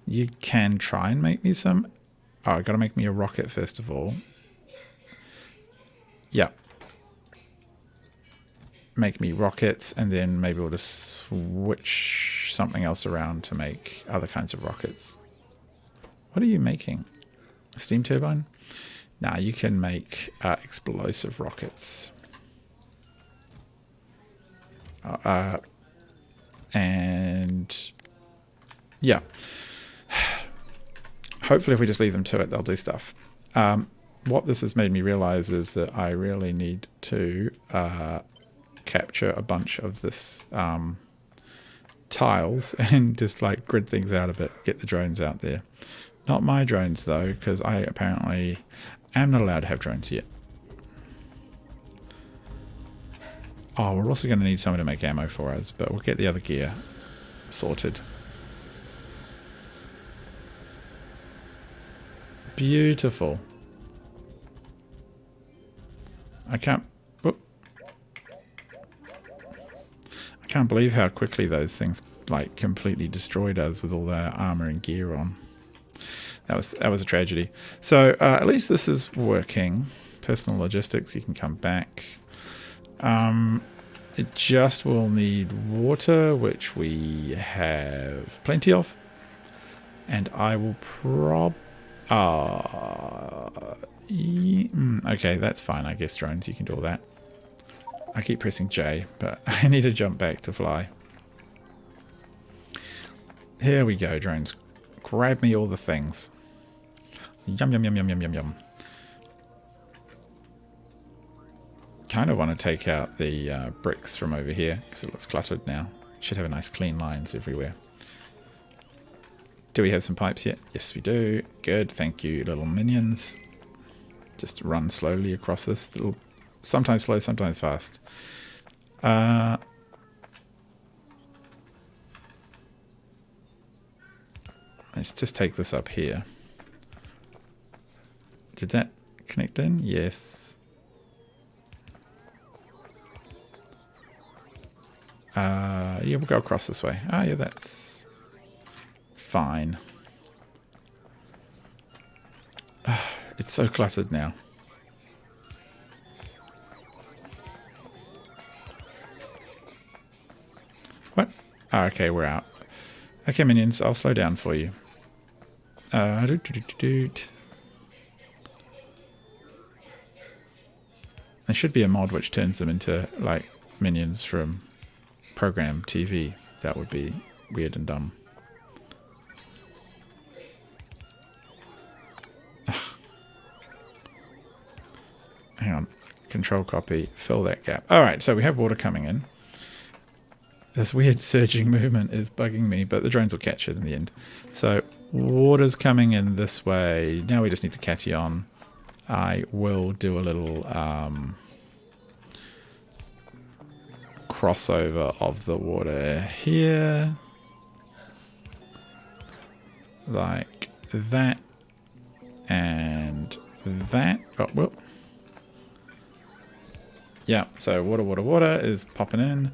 You can try and make me some. Oh, I gotta make me a rocket first of all. Yep. Make me rockets, and then maybe we'll just switch something else around to make other kinds of rockets. What are you making? A steam turbine? Nah, you can make explosive rockets. And yeah. Hopefully if we just leave them to it, they'll do stuff. What this has made me realize is that I really need to capture a bunch of this tiles and just like grid things out a bit, get the drones out there. Not my drones though, because I apparently am not allowed to have drones yet. Oh, we're also going to need someone to make ammo for us, but we'll get the other gear sorted. Beautiful. I can't believe how quickly those things like completely destroyed us with all their armor and gear on. That was a tragedy. So at least this is working. Personal logistics, you can come back. It just will need water, which we have plenty of. And I will okay, that's fine. I guess drones, you can do all that. I keep pressing J, but I need to jump back to fly. Here we go, drones. Grab me all the things. Yum, yum, yum, yum, yum, yum, yum. Kind of want to take out the bricks from over here because it looks cluttered now. Should have a nice clean lines everywhere. Do we have some pipes yet? Yes, we do. Good, thank you, little minions. Just run slowly across this. Little, sometimes slow, sometimes fast. Let's just take this up here. Did that connect in? Yes. Yeah, we'll go across this way. Ah, yeah, that's fine. It's so cluttered now. What? Oh, okay, we're out. Okay, minions, I'll slow down for you. There should be a mod which turns them into, like, minions from program TV. That would be weird and dumb. Hang on. Control copy. Fill that gap. Alright, so we have water coming in. This weird surging movement is bugging me, but the drones will catch it in the end. So water's coming in this way. Now we just need the cation. I will do a little crossover of the water here. Like that. And that. Oh, whoop. Yeah, so water is popping in.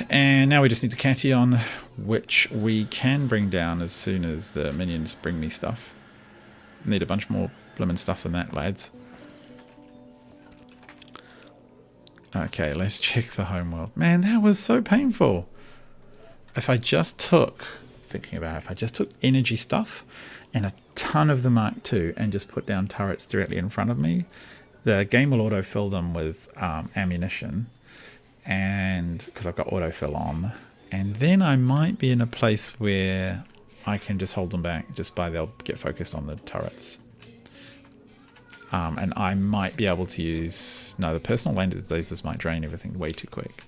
And now we just need the cation, which we can bring down as soon as the minions bring me stuff. Need a bunch more blimmin' stuff than that, lads. Okay, let's check the homeworld. Man, that was so painful. If I just took, thinking about it, if I just took energy stuff and a ton of the Mark II and just put down turrets directly in front of me, the game will autofill them with ammunition, and because I've got autofill on, and then I might be in a place where I can just hold them back just by they'll get focused on the turrets. And I might be able to use... No, the personal land lasers might drain everything way too quick.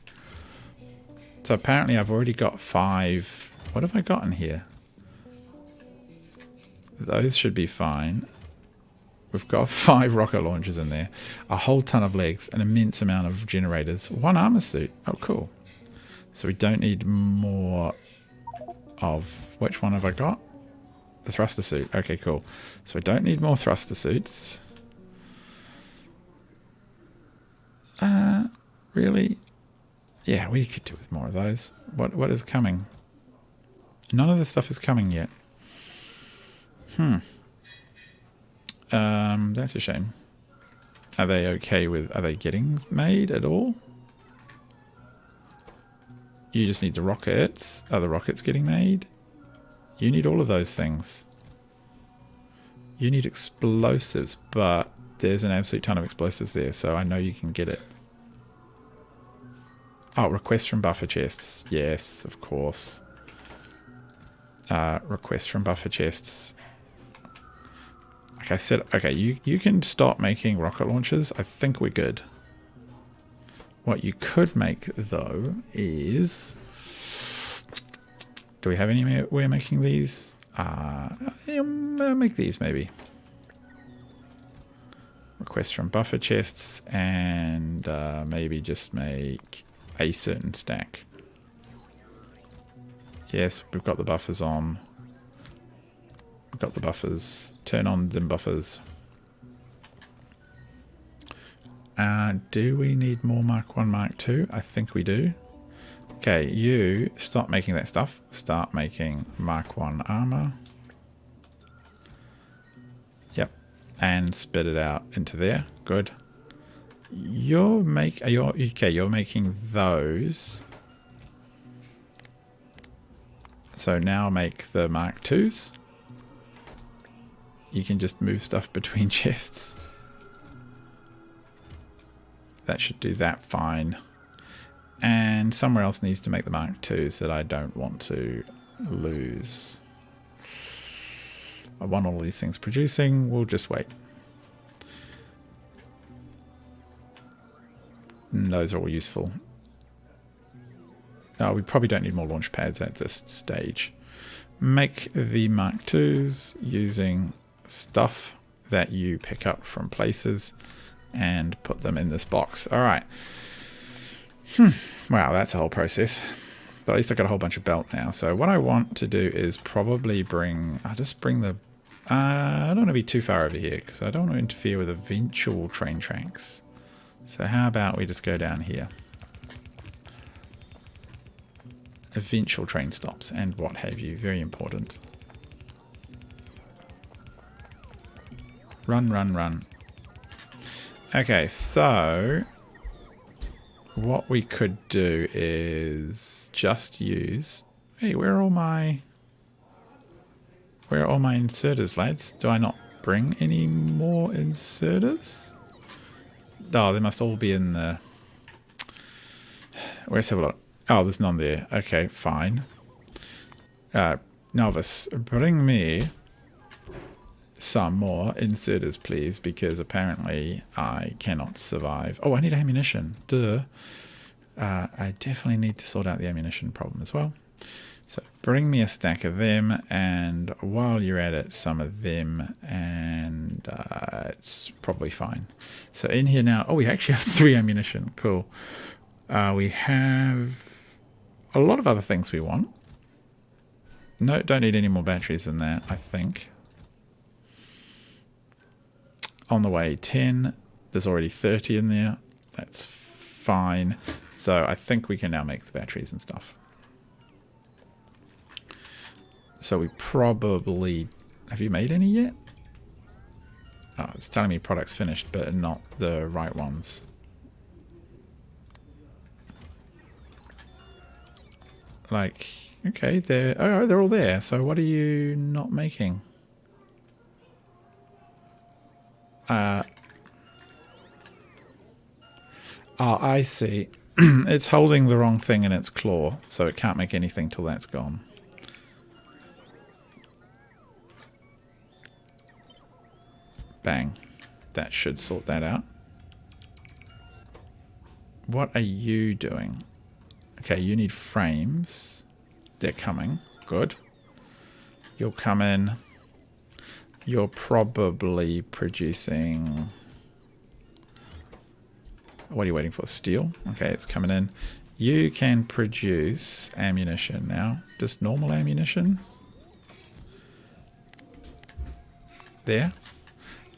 So apparently I've already got 5... What have I got in here? Those should be fine. We've got 5 rocket launchers in there, a whole ton of legs, an immense amount of generators, 1 armor suit. Oh, cool. So we don't need more of... Which one have I got? The thruster suit. Okay, cool. So we don't need more thruster suits. Really? Yeah, we could do with more of those. What is coming? None of the stuff is coming yet. That's a shame. Are they okay with... Are they getting made at all? You just need the rockets. Are the rockets getting made? You need all of those things. You need explosives, but there's an absolute ton of explosives there, so I know you can get it. Oh, request from buffer chests. Yes, of course. Request from buffer chests. Like I said, okay, you can stop making rocket launchers. I think we're good. What you could make, though, is... Do we have any way of making these? Make these, maybe. Request from buffer chests, and maybe just make a certain stack. Yes, we've got the buffers on. We've got the buffers. Turn on them buffers. Do we need more Mark 1, Mark II? I think we do. Okay, you stop making that stuff. Start making Mark 1 armor. Yep. And spit it out into there. Good. You're making those. So now make the Mark IIs. You can just move stuff between chests. That should do that fine. And somewhere else needs to make the Mark IIs that I don't want to lose. I want all these things producing. We'll just wait. And those are all useful. We probably don't need more launch pads at this stage. Make the Mark IIs using stuff that you pick up from places and put them in this box. All right. Wow, that's a whole process. But at least I've got a whole bunch of belt now. So what I want to do is probably bring... I'll just bring the... I don't want to be too far over here because I don't want to interfere with eventual train tracks. So how about we just go down here? Eventual train stops and what have you. Very important. Run, run, run. Okay, so what we could do is just use... Hey, where are all my inserters, lads? Do I not bring any more inserters? Oh, they must all be in the... Let's have a look. Oh, there's none there. Okay, fine. Novice, bring me some more inserters, please, because apparently I cannot survive. Oh, I need ammunition. Duh. I definitely need to sort out the ammunition problem as well. So bring me a stack of them, and while you're at it, some of them, and it's probably fine. So in here now, oh, we actually have 3 ammunition. Cool. We have a lot of other things we want. No, don't need any more batteries than that, I think. On the way, 10. There's already 30 in there. That's fine. So I think we can now make the batteries and stuff. So we probably... Have you made any yet? Oh, it's telling me products finished, but not the right ones. Like, okay, they're all there. So what are you not making? Oh, I see. It's holding the wrong thing in its claw, so it can't make anything till that's gone. Bang. That should sort that out. What are you doing? Okay, you need frames. They're coming. Good. You'll come in. You're probably producing... What are you waiting for? Steel? Okay, it's coming in. You can produce ammunition now. Just normal ammunition. There.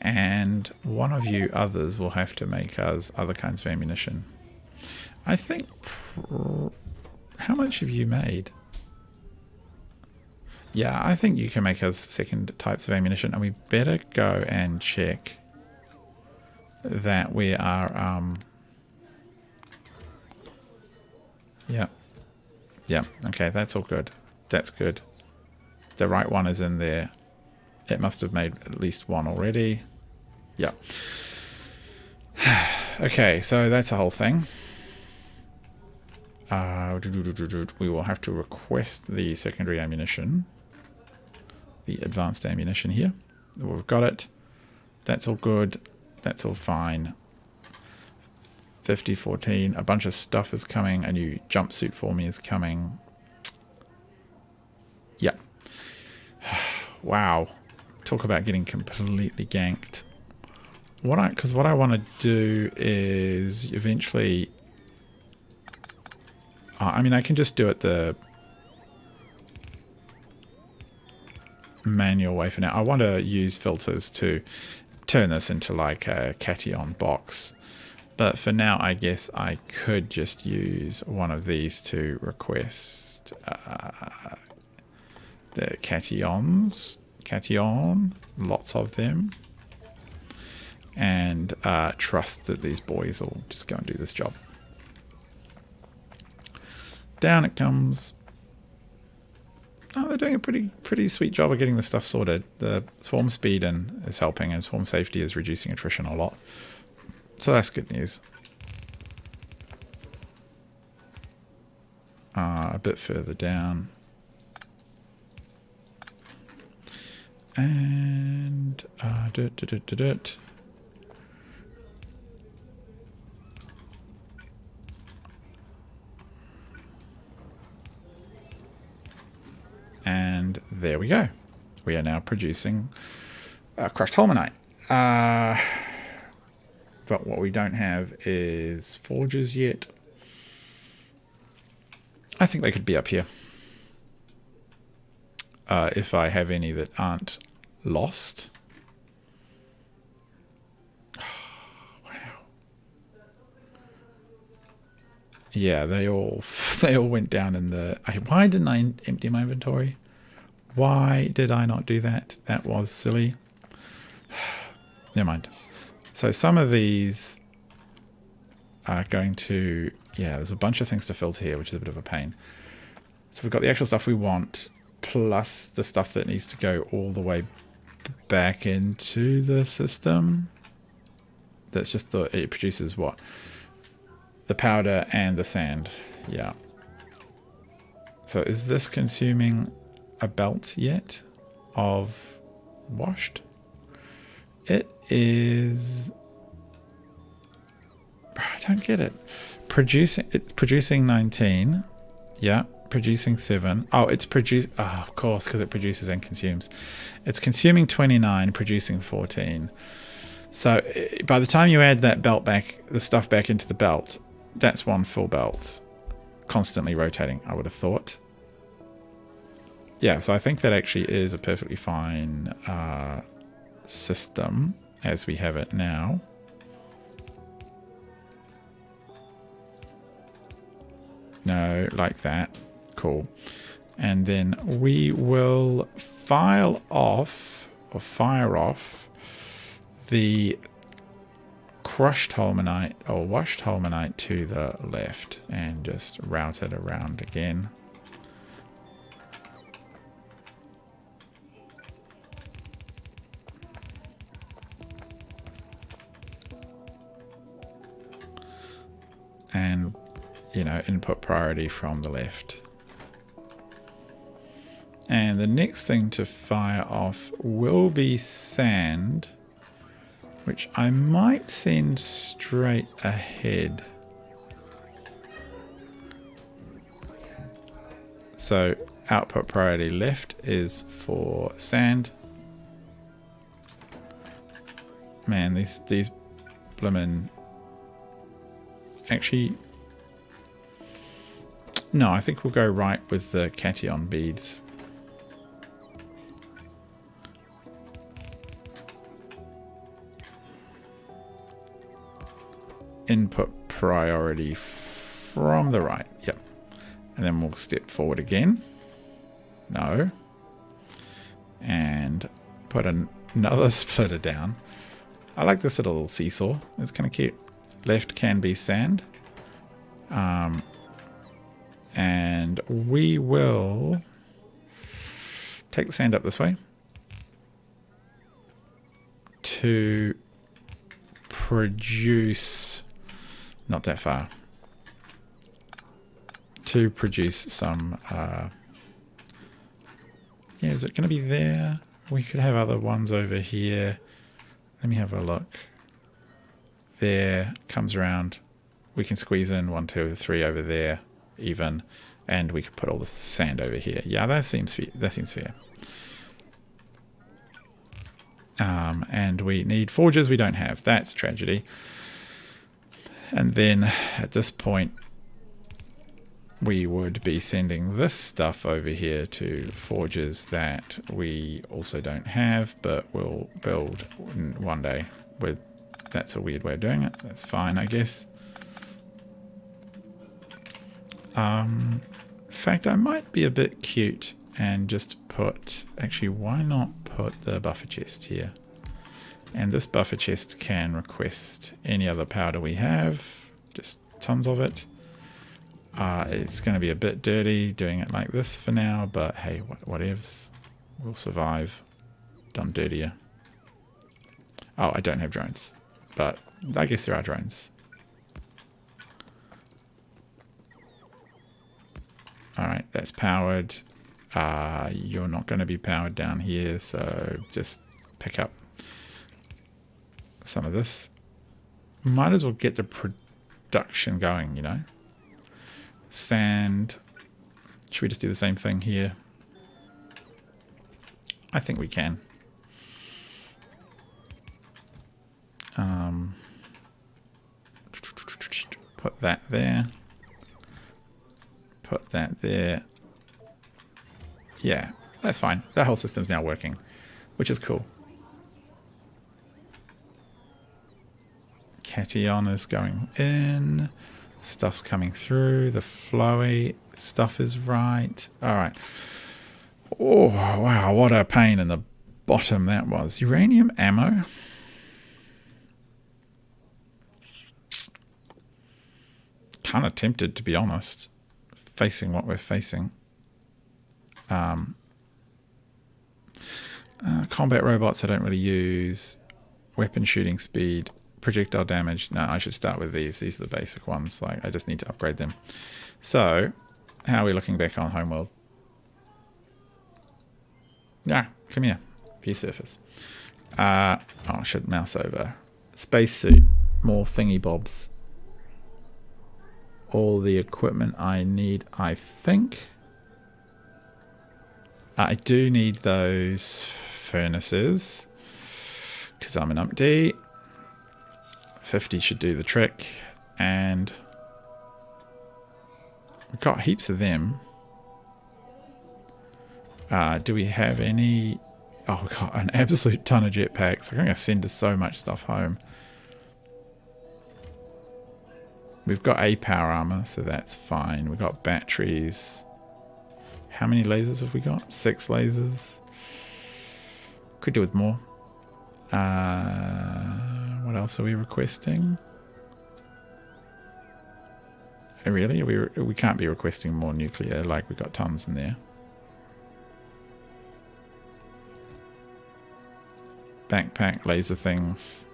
And one of you others will have to make us other kinds of ammunition. I think... How much have you made? Yeah, I think you can make us second types of ammunition. And we better go and check that we are... Yeah, okay, that's all good. That's good. The right one is in there. It must have made at least one already. Yeah. Okay, so that's a whole thing. We will have to request the secondary ammunition. The advanced ammunition here. We've got it. That's all good. That's all fine. 5014. A bunch of stuff is coming. A new jumpsuit for me is coming. Yep. Wow. Talk about getting completely ganked. Because what I want to do is eventually... I mean, I can just do it the manual way for now. I want to use filters to turn this into like a cation box. But for now, I guess I could just use one of these to request the cations. Cation, lots of them. And trust that these boys will just go and do this job. Down it comes. Oh, they're doing a pretty sweet job of getting the stuff sorted. The swarm speed is helping, and swarm safety is reducing attrition a lot. So that's good news. A bit further down. And... And there we go. We are now producing crushed holmonite. But what we don't have is forges yet. I think they could be up here. If I have any that aren't lost. Wow. Yeah, they all went down in the... Why didn't I empty my inventory? Why did I not do that? That was silly. Never mind. So some of these are going to... Yeah, there's a bunch of things to filter here, which is a bit of a pain. So we've got the actual stuff we want, plus the stuff that needs to go all the way back into the system. That's just it produces what? The powder and the sand. Yeah. So is this consuming a belt yet of washed? It is... I don't get it. It's producing 19. Yeah, producing 7. Oh, it's produced... Oh, of course, because it produces and consumes. It's consuming 29, producing 14. So by the time you add that belt back, the stuff back into the belt, that's one full belt. Constantly rotating, I would have thought. Yeah, so I think that actually is a perfectly fine system as we have it now. No, like that. Cool. And then we will file off or fire off the crushed holmonite or washed holmonite to the left and just route it around again. And, you know, input priority from the left. And the next thing to fire off will be sand, which I might send straight ahead. So output priority left is for sand. Man, these bloomin'... Actually, no, I think we'll go right with the cation beads. Input priority from the right. Yep. And then we'll step forward again. No. And put another splitter down. I like this little seesaw. It's kind of cute. Left can be sand. And we will take the sand up this way to produce, not that far, to produce some, yeah, is it going to be there? We could have other ones over here. Let me have a look. There, comes around. We can squeeze in 1, 2, 3 over there, even, and we could put all the sand over here. Yeah, that seems fair. That seems fair. And we need forges we don't have. That's tragedy. And then at this point, we would be sending this stuff over here to forges that we also don't have, but we'll build one day. With that's a weird way of doing it. That's fine, I guess. In fact, I might be a bit cute and just put... Actually, why not put the buffer chest here? And this buffer chest can request any other powder we have. Just tons of it. It's going to be a bit dirty doing it like this for now, but hey, whatevs. We'll survive. Done dirtier. Oh, I don't have drones, but I guess there are drones. Alright, that's powered. You're not going to be powered down here, so just pick up some of this. Might as well get the production going, you know. Sand. Should we just do the same thing here? I think we can. Put that there. Put that there. Yeah, that's fine. That whole system's now working, which is cool. Cation is going in. Stuff's coming through. The flowy stuff is right. All right. Oh, wow. What a pain in the bottom that was. Uranium ammo. Kind of tempted, to be honest, facing what we're facing. Combat robots I don't really use. Weapon shooting speed. Projectile damage. No, I should start with these. These are the basic ones. Like, I just need to upgrade them. So, How are we looking back on Homeworld? Yeah, come here. View surface. I should mouse over. Spacesuit. More thingy bobs. All the equipment I need, I think. I do need those furnaces because I'm an umpty. 50 should do the trick, and we've got heaps of them. Do we have any? Oh, we've got an absolute ton of jetpacks. I'm going to send us so much stuff home. We've got A power armor, so that's fine. We've got batteries. How many lasers have we got? 6 lasers. Could do with more. What else are we requesting? Really? We can't be requesting more nuclear, like we've got tons in there. Backpack, laser things.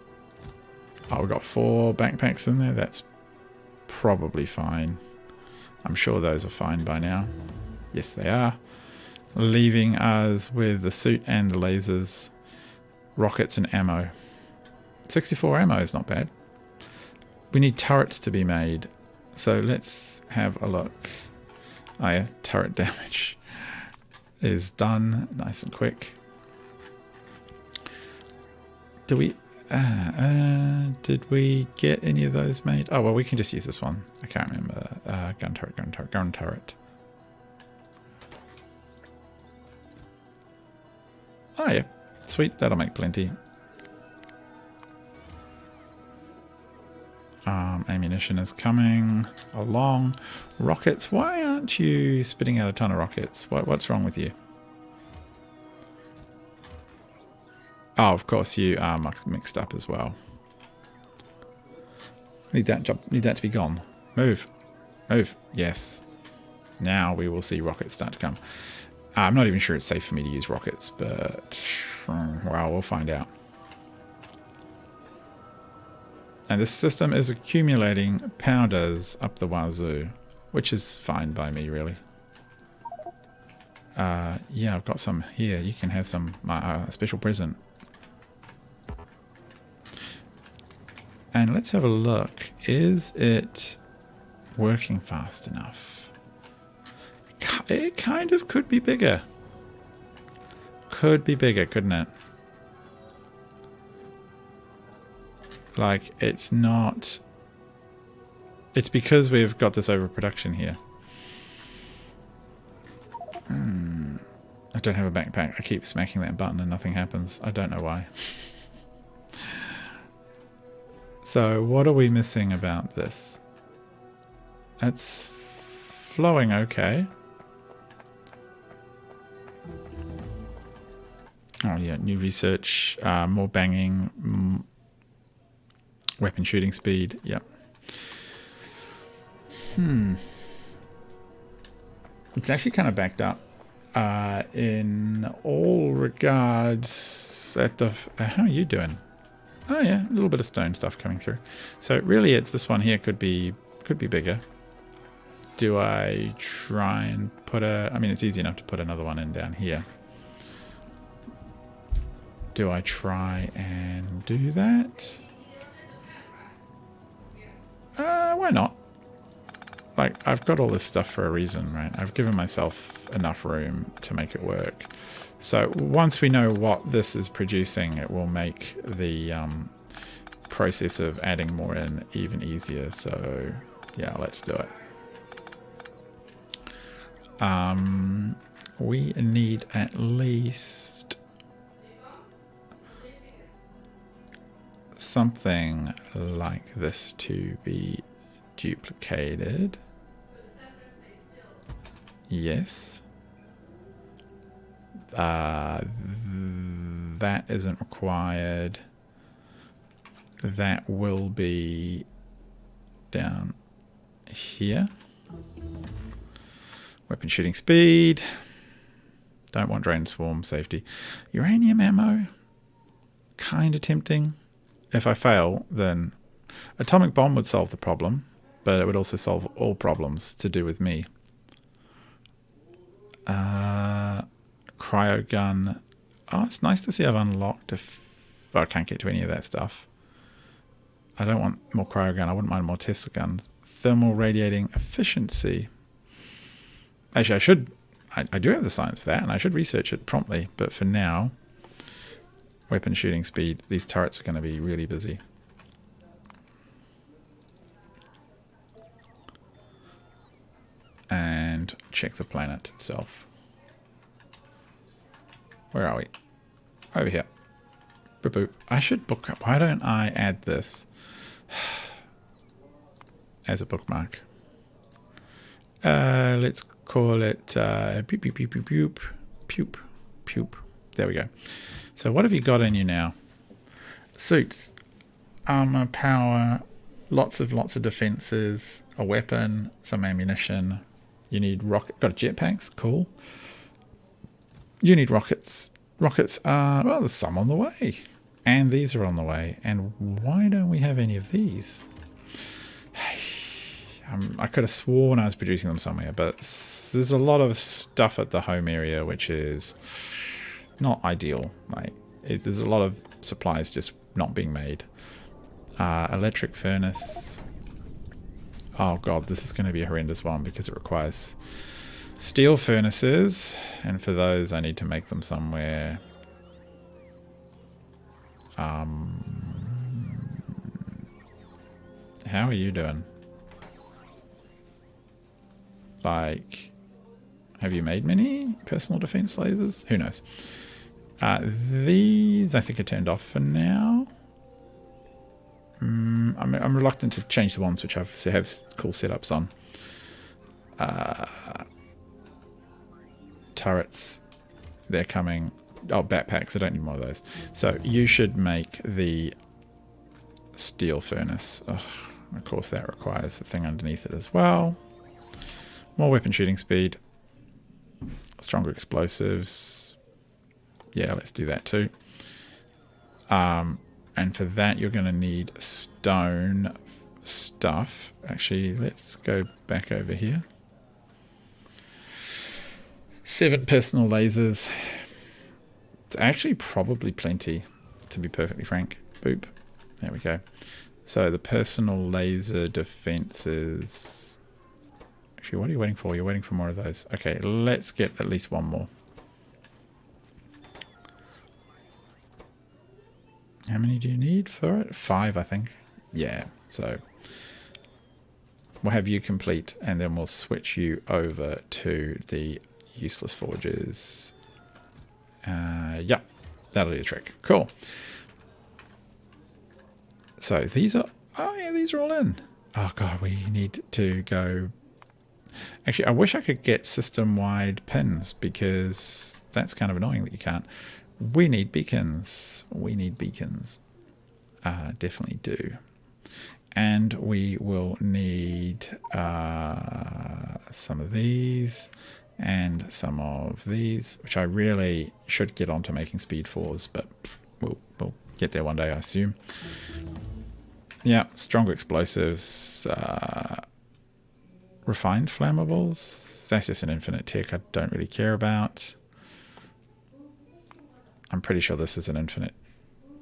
Oh, we've got 4 backpacks in there. That's probably fine. I'm sure those are fine by now. Yes, they are. Leaving us with the suit and the lasers, rockets and ammo. 64 ammo is not bad. We need turrets to be made. So let's have a look. Oh yeah, turret damage is done. Nice and quick. Do we... did we get any of those made? Oh, well, we can just use this one. I can't remember. Gun turret, gun turret, gun turret. Oh, yeah. Sweet. That'll make plenty. Ammunition is coming along. Rockets. Why aren't you spitting out a ton of rockets? What's wrong with you? Oh, of course you are mixed up as well. Need that to be gone. Move. Move. Yes. Now we will see rockets start to come. I'm not even sure it's safe for me to use rockets, but well, we'll find out. And this system is accumulating powders up the wazoo, which is fine by me, really. Yeah, I've got some here. You can have some, special present. And let's have a look. Is it working fast enough? It kind of could be bigger. Could be bigger, couldn't it? Like, it's not... It's because we've got this overproduction here. I don't have a backpack. I keep smacking that button and nothing happens. I don't know why. So, what are we missing about this? It's flowing okay. Oh yeah, new research, more banging, weapon shooting speed, yep. It's actually kind of backed up in all regards at the... how are you doing? Oh yeah, a little bit of stone stuff coming through. So really it's this one here could be bigger. Do I try and put a... I mean, it's easy enough to put another one in down here. Do I try and do that? Why not? Like, I've got all this stuff for a reason, right? I've given myself enough room to make it work. So once we know what this is producing, it will make the process of adding more in even easier. So yeah, let's do it. We need at least something like this to be duplicated. Yes. That isn't required. That will be down here. Weapon shooting speed. Don't want drain swarm safety. Uranium ammo. Kind of tempting. If I fail, then atomic bomb would solve the problem, but it would also solve all problems to do with me. Cryo gun. Oh, it's nice to see I've unlocked I can't get to any of that stuff. I don't want more cryo gun. I wouldn't mind more Tesla guns. Thermal radiating efficiency. Actually, I do have the science for that, and I should research it promptly. But for now, weapon shooting speed. These turrets are going to be really busy. And check the planet itself. Where are we? Over here. Boop boop. I should book up. Why don't I add this as a bookmark? Let's call it pew pew pew pew pew pew pew. There we go. So what have you got in you now? Suits, armor, power, lots of defenses, a weapon, some ammunition. You need rocket. Got jetpacks. Cool. You need rockets. Rockets are, well, there's some on the way. And these are on the way. And why don't we have any of these? I could have sworn I was producing them somewhere, but there's a lot of stuff at the home area which is not ideal. Like, there's a lot of supplies just not being made. Electric furnace. Oh god, this is going to be a horrendous one because it requires steel furnaces, and for those I need to make them somewhere. How are you doing? Like, have you made many personal defense lasers? Who knows? These I think are turned off for now. I'm reluctant to change the ones which have cool setups on. Turrets, they're coming. Oh, backpacks, I don't need more of those. So you should make the steel furnace. Ugh, of course that requires the thing underneath it as well. More weapon shooting speed. Stronger explosives. Yeah, let's do that too. And for that you're going to need stone stuff. Actually, let's go back over here. 7 personal lasers. It's actually probably plenty, to be perfectly frank. Boop. There we go. So the personal laser defenses. Actually, what are you waiting for? You're waiting for more of those. Okay, let's get at least one more. How many do you need for it? 5, I think. Yeah, so we'll have you complete, and then we'll switch you over to the useless forges. Yeah, that'll do the trick. Cool. So these are, oh yeah, these are all in. Oh god, we need to go. Actually, I wish I could get system-wide pins, because that's kind of annoying that you can't. We need beacons. We need beacons. Definitely do. And we will need some of these and some of these, which I really should get onto making speed 4s, but we'll get there one day, I assume. Yeah, stronger explosives. Refined flammables. That's just an infinite tech I don't really care about. I'm pretty sure this is an infinite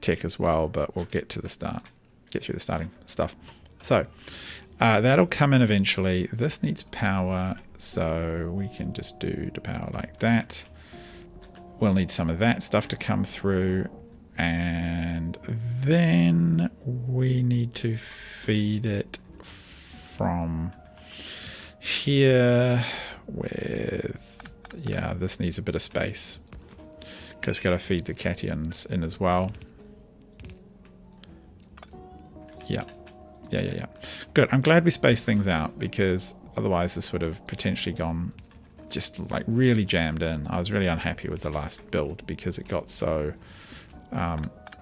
tech as well, but we'll get to the start. Get through the starting stuff. So that'll come in eventually. This needs power, so we can just do the power like that. We'll need some of that stuff to come through, and then we need to feed it from here with, yeah, this needs a bit of space because we've got to feed the cations in as well. Yeah. Good. I'm glad we spaced things out, because otherwise this would have potentially gone just like really jammed in. I was really unhappy with the last build because it got so...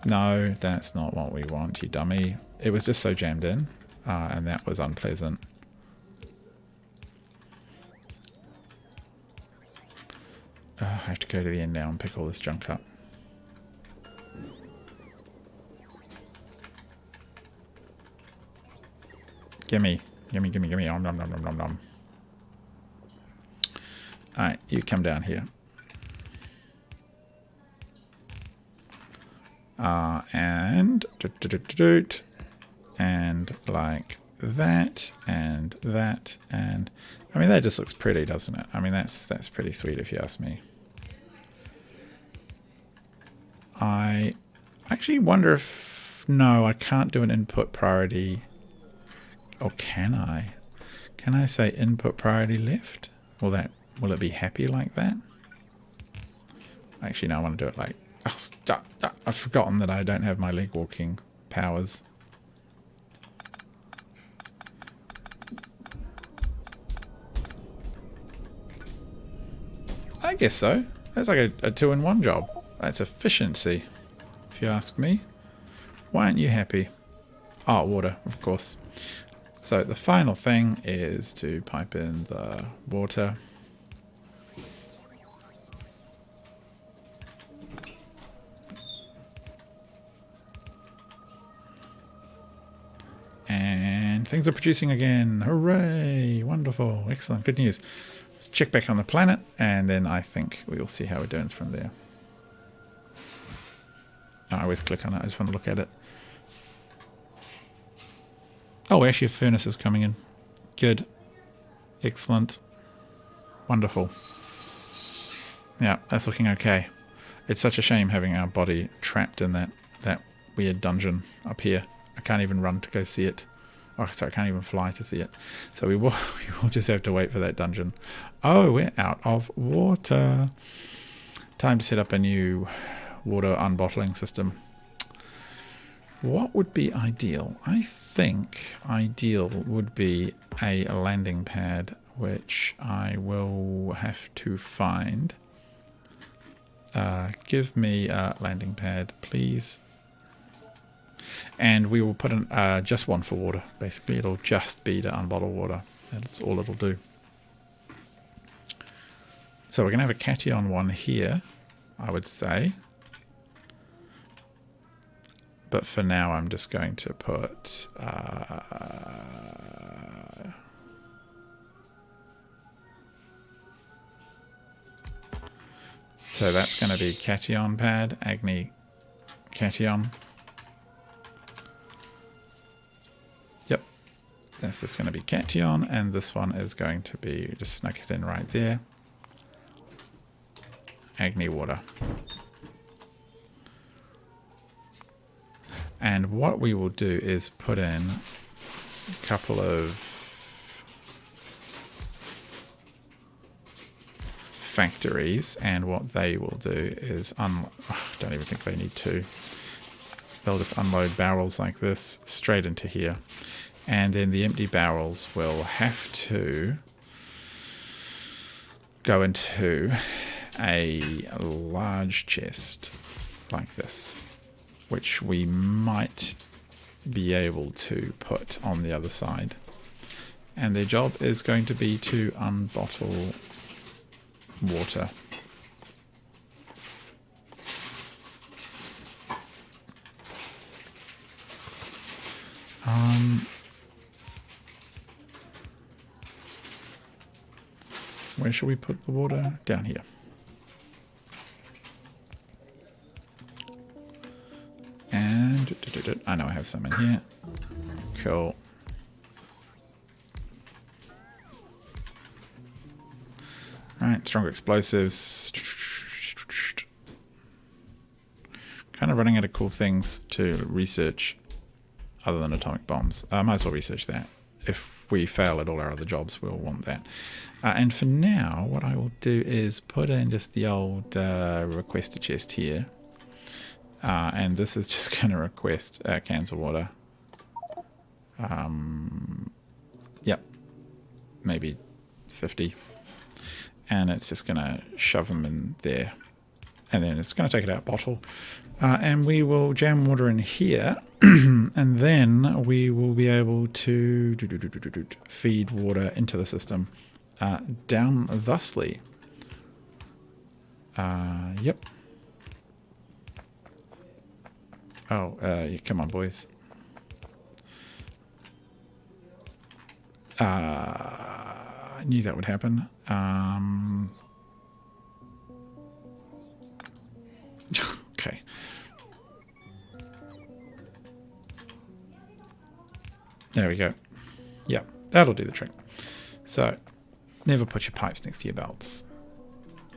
no, that's not what we want, you dummy. It was just so jammed in, and that was unpleasant. I have to go to the end now and pick all this junk up. Gimme. Gimme. Nom nom nom nom nom nom. Alright, you come down here. And like that, and that, and I mean that just looks pretty, doesn't it? I mean that's pretty sweet if you ask me. I actually wonder if no, I can't do an input priority, or can I? Can I say input priority left? Will it be happy like that? Actually, no, I want to do it like I've forgotten that I don't have my leg walking powers. I guess so. That's like a 2-in-1 job. That's efficiency, if you ask me. Why aren't you happy? Oh, water, of course. So the final thing is to pipe in the water. And things are producing again. Hooray! Wonderful. Excellent. Good news. Let's check back on the planet, and then I think we'll see how we're doing from there. Oh, I always click on it. I just want to look at it. Oh, actually a furnace is coming in. Good. Excellent. Wonderful. Yeah, that's looking okay. It's such a shame having our body trapped in that weird dungeon up here. I can't even run to go see it. Oh, sorry, I can't even fly to see it. So we will just have to wait for that dungeon. Oh, we're out of water. Time to set up a new water unbottling system. What would be ideal? I think ideal would be a landing pad, which I will have to find. Give me a landing pad, please. And we will put in just one for water. Basically, it'll just be to unbottle water. That's all it'll do. So we're going to have a cation one here, I would say. But for now, I'm just going to put... so that's going to be cation pad, Agni cation. Yep. That's just going to be cation, and this one is going to be, just snuck it in right there. Agni water. And what we will do is put in a couple of factories, and what they will do is I don't even think they need to. They'll just unload barrels like this straight into here, and then the empty barrels will have to go into a large chest like this, which we might be able to put on the other side. And their job is going to be to unbottle water. Where should we put the water? Down here. And I know I have some in here. Cool. Alright, stronger explosives. Kind of running out of cool things to research other than atomic bombs. I might as well research that. If we fail at all our other jobs, we'll want that. And for now, what I will do is put in just the old requester chest here. And this is just going to request cans of water. Yep. Maybe 50. And it's just going to shove them in there. And then it's going to take it out bottle. And we will jam water in here. And then we will be able to feed water into the system down thusly. Yep. Oh, yeah, come on, boys. I knew that would happen. Okay. There we go. Yep, that'll do the trick. So, never put your pipes next to your belts.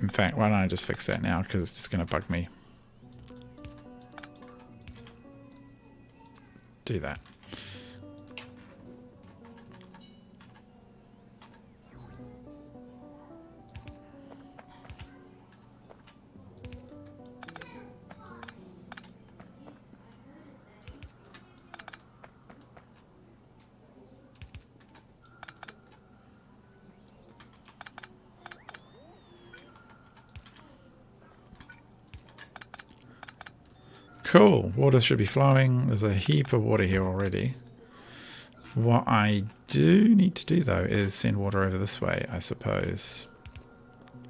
In fact, why don't I just fix that now, because it's just going to bug me. Do that. Cool, water should be flowing. There's a heap of water here already. What I do need to do though is send water over this way, I suppose.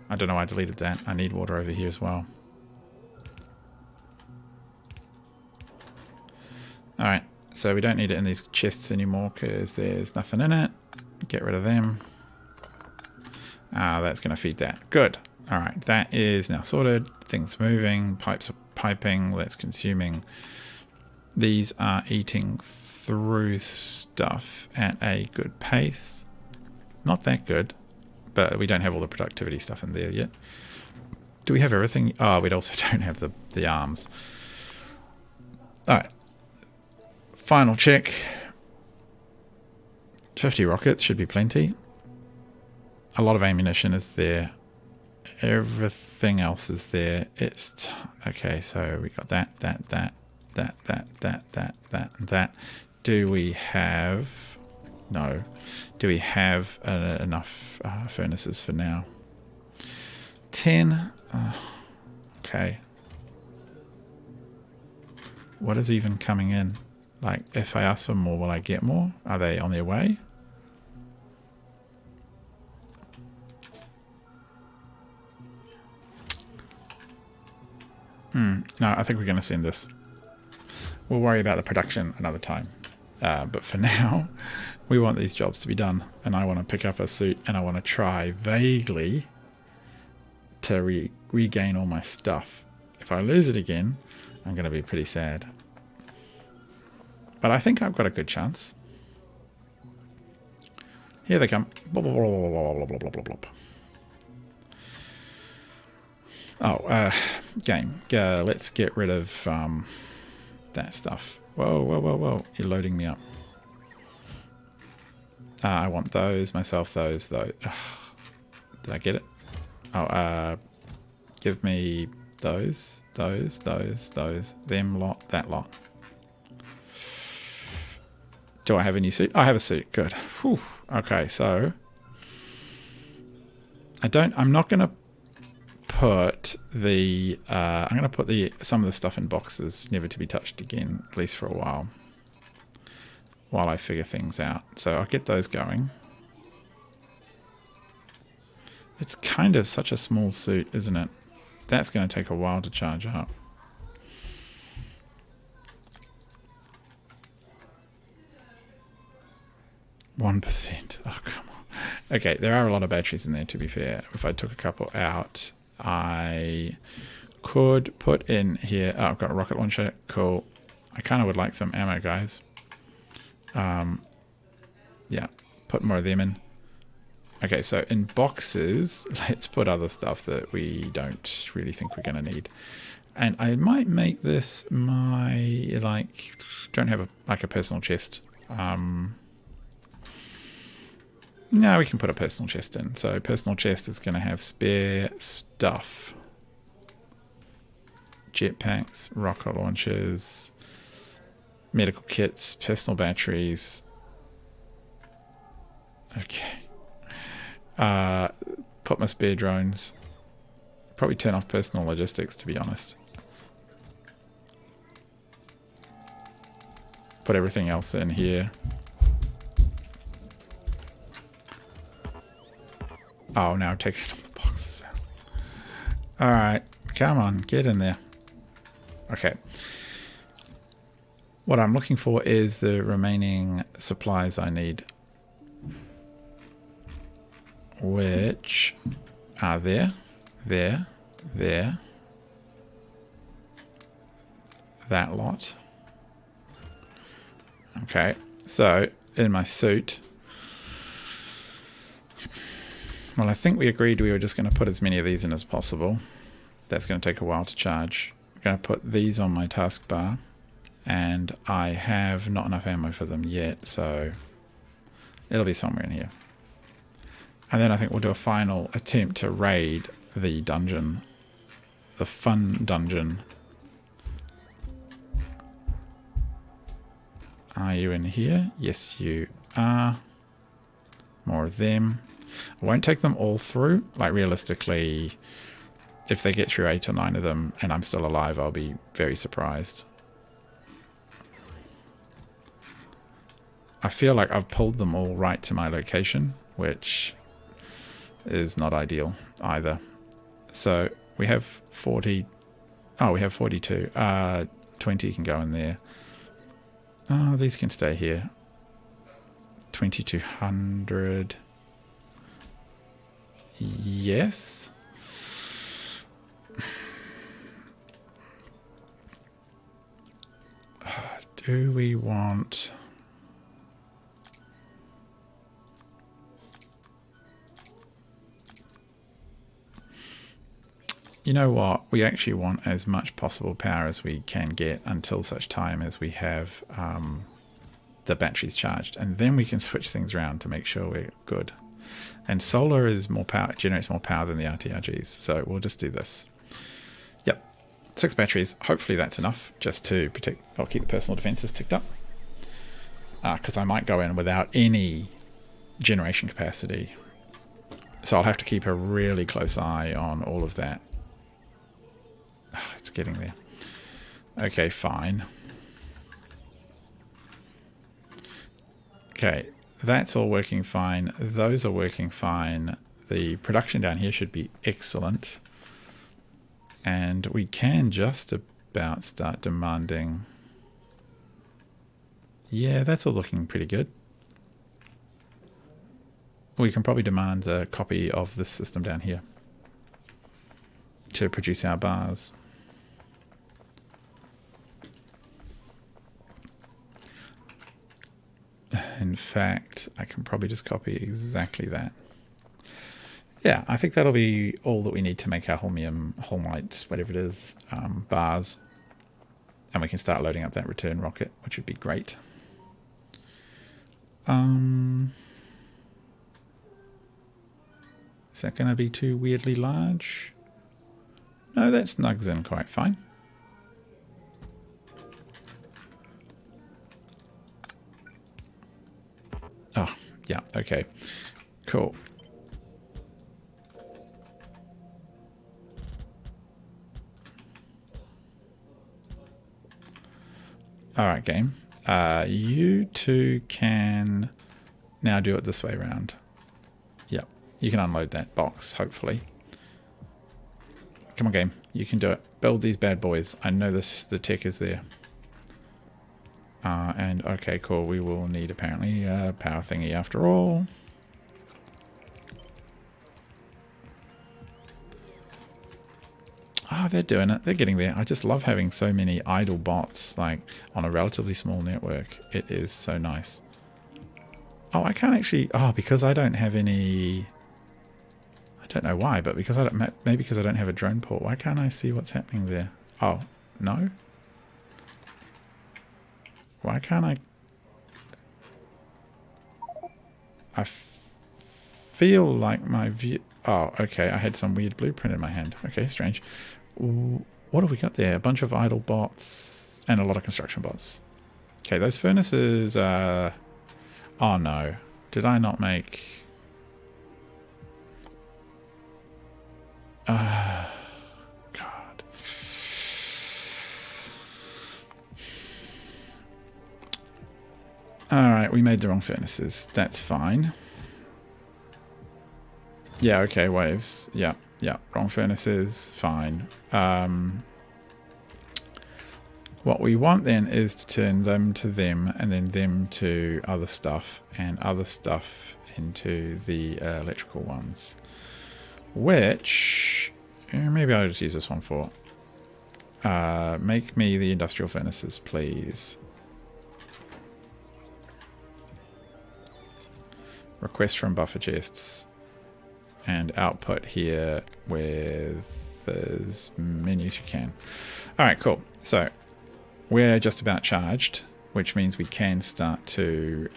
I don't know why I deleted that. I need water over here as well. Alright, so we don't need it in these chests anymore because there's nothing in it. Get rid of them. That's going to feed that. Good. Alright, that is now sorted. Things moving. Pipes are piping. That's consuming. These are eating through stuff at a good pace. Not that good, but we don't have all the productivity stuff in there yet. Do we have everything? Oh, we also don't have the arms. Alright. Final check. 50 rockets should be plenty. A lot of ammunition is there. Everything else is there. It's okay, so we got that. Do we have... No. Do we have enough furnaces for now? 10. Okay. What is even coming in? Like, if I ask for more, will I get more? Are they on their way? No, I think we're going to send this. We'll worry about the production another time. But for now, we want these jobs to be done. And I want to pick up a suit and I want to try vaguely to regain all my stuff. If I lose it again, I'm going to be pretty sad. But I think I've got a good chance. Here they come. Blah, blah, blah, blah, blah, blah, blah, blah, blah. Oh, game. Let's get rid of that stuff. Whoa, whoa, whoa, whoa. You're loading me up. I want those, myself, those. Did I get it? Oh, give me those, them lot, that lot. Do I have a new suit? I have a suit. Good. Whew. Okay, so I'm not going to put the I'm going to put some of the stuff in boxes, never to be touched again, at least for a while I figure things out. So I'll get those going. It's kind of such a small suit, isn't it? That's going to take a while to charge up. %. Oh, come on. Okay, there are a lot of batteries in there, to be fair. If I took a couple out, I could put in here... Oh, I've got a rocket launcher. Cool. I kind of would like some ammo, guys. Yeah, put more of them in. Okay, so in boxes, let's put other stuff that we don't really think we're going to need. And I might make this my, like, don't have a personal chest. No, we can put a personal chest in. So personal chest is going to have spare stuff. Jetpacks, rocket launchers, medical kits, personal batteries. Okay. Put my spare drones. Probably turn off personal logistics, to be honest. Put everything else in here. Oh, now I'm taking the boxes out. Alright, come on, get in there. Okay. What I'm looking for is the remaining supplies I need. which are there, there, that lot. Okay, so in my suit, well, I think we agreed we were just going to put as many of these in as possible. That's going to take a while to charge. I'm going to put these on my taskbar, and I have not enough ammo for them yet, so it'll be somewhere in here. And then I think we'll do a final attempt to raid the dungeon, the fun dungeon. Are you in here? Yes, you are. More of them. I won't take them all through. Like, realistically, if they get through 8 or 9 of them and I'm still alive, I'll be very surprised. I feel like I've pulled them all right to my location, which is not ideal either. So we have 40. Oh, we have 42. 20 can go in there. Oh, these can stay here. 2200. Yes. Do we want... You know what? We actually want as much possible power as we can get until such time as we have the batteries charged. And then we can switch things around to make sure we're good. And solar is more power, generates more power than the RTRGs. So we'll just do this. Yep. 6 batteries. Hopefully that's enough just to protect. I'll keep the personal defenses ticked up. Because I might go in without any generation capacity. So I'll have to keep a really close eye on all of that. It's getting there. Okay, fine. Okay, that's all working fine. Those are working fine. The production down here should be excellent. And we can just about start demanding... Yeah, that's all looking pretty good. We can probably demand a copy of this system down here to produce our bars. In fact, I can probably just copy exactly that. Yeah, I think that'll be all that we need to make our holmonite, whatever it is, bars. And we can start loading up that return rocket, which would be great. Is that going to be too weirdly large? No, that snugs in quite fine. Oh, yeah, okay. Cool. Alright, game. You two can now do it this way around. Yep, you can unload that box, hopefully. Come on, game. You can do it. Build these bad boys. I know the tech is there. And okay, cool. We will need apparently a power thingy after all. Oh, they're doing it. They're getting there. I just love having so many idle bots, like, on a relatively small network. It is so nice. Oh, I can't actually... Oh, because I don't have any... I don't know why, but because I don't... Maybe because I don't have a drone port. Why can't I see what's happening there? Oh, no? Why can't I... I feel like my view... Oh, okay. I had some weird blueprint in my hand. Okay, strange. What have we got there? A bunch of idle bots and a lot of construction bots. Okay, those furnaces are... Oh, no. Did I not make... God. Alright, we made the wrong furnaces. That's fine. Yeah, okay, waves. Yeah, yeah. Wrong furnaces. Fine. What we want then is to turn them to them and then them to other stuff and other stuff into the electrical ones. Which, maybe I'll just use this one for. Make me the industrial furnaces, please. Request from buffer chests. And output here with as many as you can. Alright, cool. So, we're just about charged, which means we can start to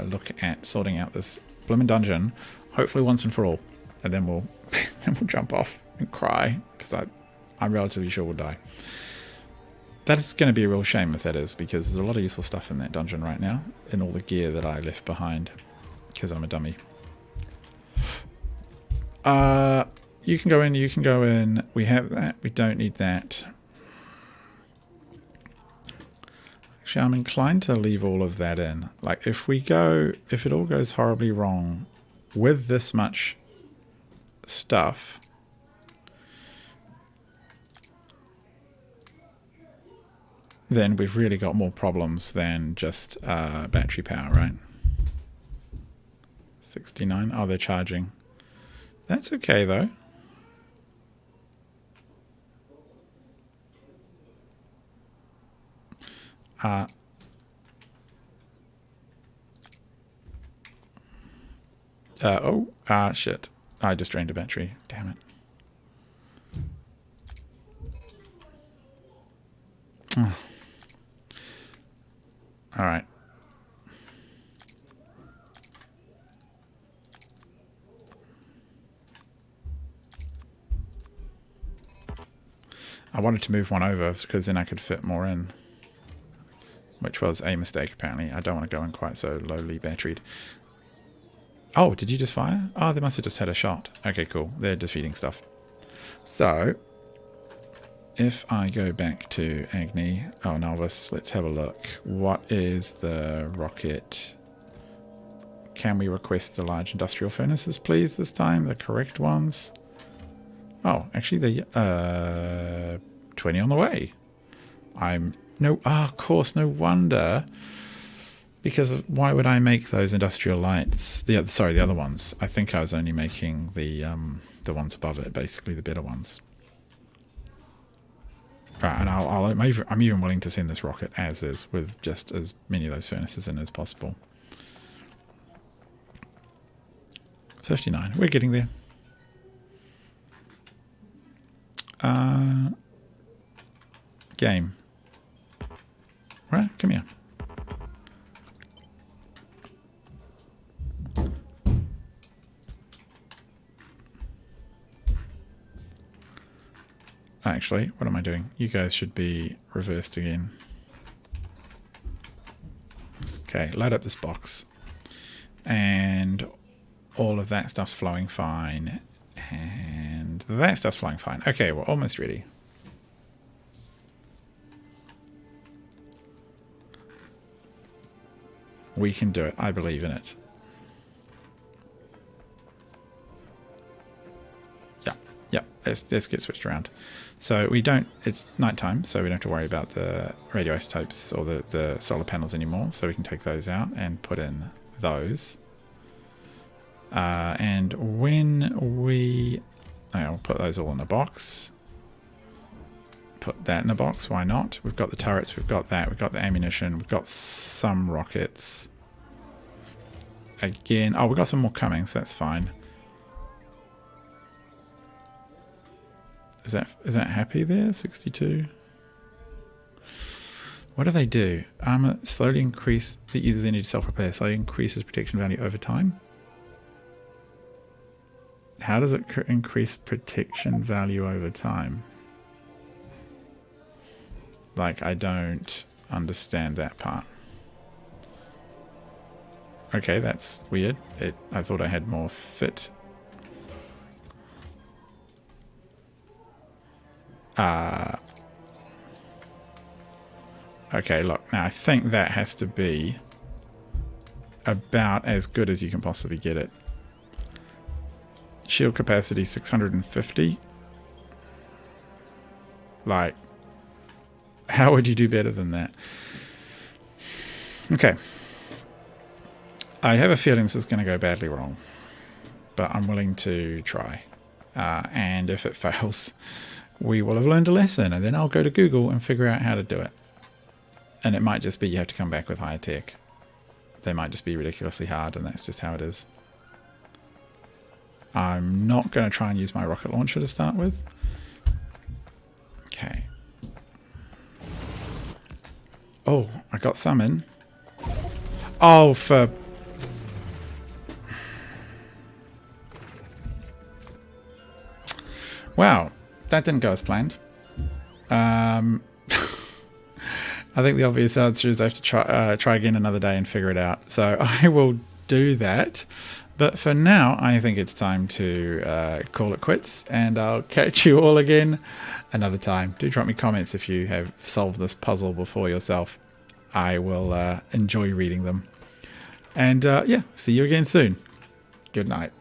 look at sorting out this blooming dungeon, hopefully once and for all. And then we'll, then we'll jump off and cry, because I'm relatively sure we'll die. That's going to be a real shame if that is, because there's a lot of useful stuff in that dungeon right now, and all the gear that I left behind, because I'm a dummy. You can go in, you can go in. We have that, we don't need that. Actually, I'm inclined to leave all of that in. Like, if it all goes horribly wrong with this much stuff, then we've really got more problems than just battery power, right? 69. Oh, they're charging. That's okay, though. Shit. I just drained a battery. Damn it. Oh. All right. I wanted to move one over because then I could fit more in, which was a mistake apparently. I don't want to go in quite so lowly batteried. Oh, did you just fire? Oh, they must have just had a shot. Okay, cool. They're defeating stuff. So, if I go back to Agni, oh, Novice, let's have a look. What is the rocket? Can we request the large industrial furnaces, please, this time? The correct ones? Oh, actually, the 20 on the way. Of course, no wonder. Because why would I make those industrial lights? The other ones. I think I was only making the ones above it, basically the better ones. Right, and I'm even willing to send this rocket as is, with just as many of those furnaces in as possible. 59. We're getting there. Game. Right, come here. Actually, what am I doing? You guys should be reversed again. Okay, load up this box. And all of that stuff's flowing fine. And that stuff's flying fine. Okay, we're almost ready. We can do it. I believe in it. Yeah, let's get switched around. So we don't, it's nighttime, so we don't have to worry about the radioisotopes or the solar panels anymore. So we can take those out and put in those. And when we, I'll put those all in a box. Put that in a box, why not? We've got the turrets, we've got that, we've got the ammunition, we've got some rockets. Again, oh, we've got some more coming, so that's fine. Is that happy there? 62. What do they do? Armor slowly increase the user's energy self-repair, so it increases protection value over time. How does it increase protection value over time? Like, I don't understand that part. Okay, that's weird. I thought I had more fit. Okay, look, now I think that has to be about as good as you can possibly get it. Shield capacity 650. Like, how would you do better than that? Okay. I have a feeling this is going to go badly wrong, but I'm willing to try. And if it fails, we will have learned a lesson, and then I'll go to Google and figure out how to do it. And it might just be you have to come back with higher tech. They might just be ridiculously hard, and that's just how it is. I'm not going to try and use my rocket launcher to start with. Okay. Oh, I got some in. Oh, for... Wow, that didn't go as planned. I think the obvious answer is I have to try again another day and figure it out. So I will do that. But for now, I think it's time to call it quits. And I'll catch you all again another time. Do drop me comments if you have solved this puzzle before yourself. I will enjoy reading them. And yeah, see you again soon. Good night.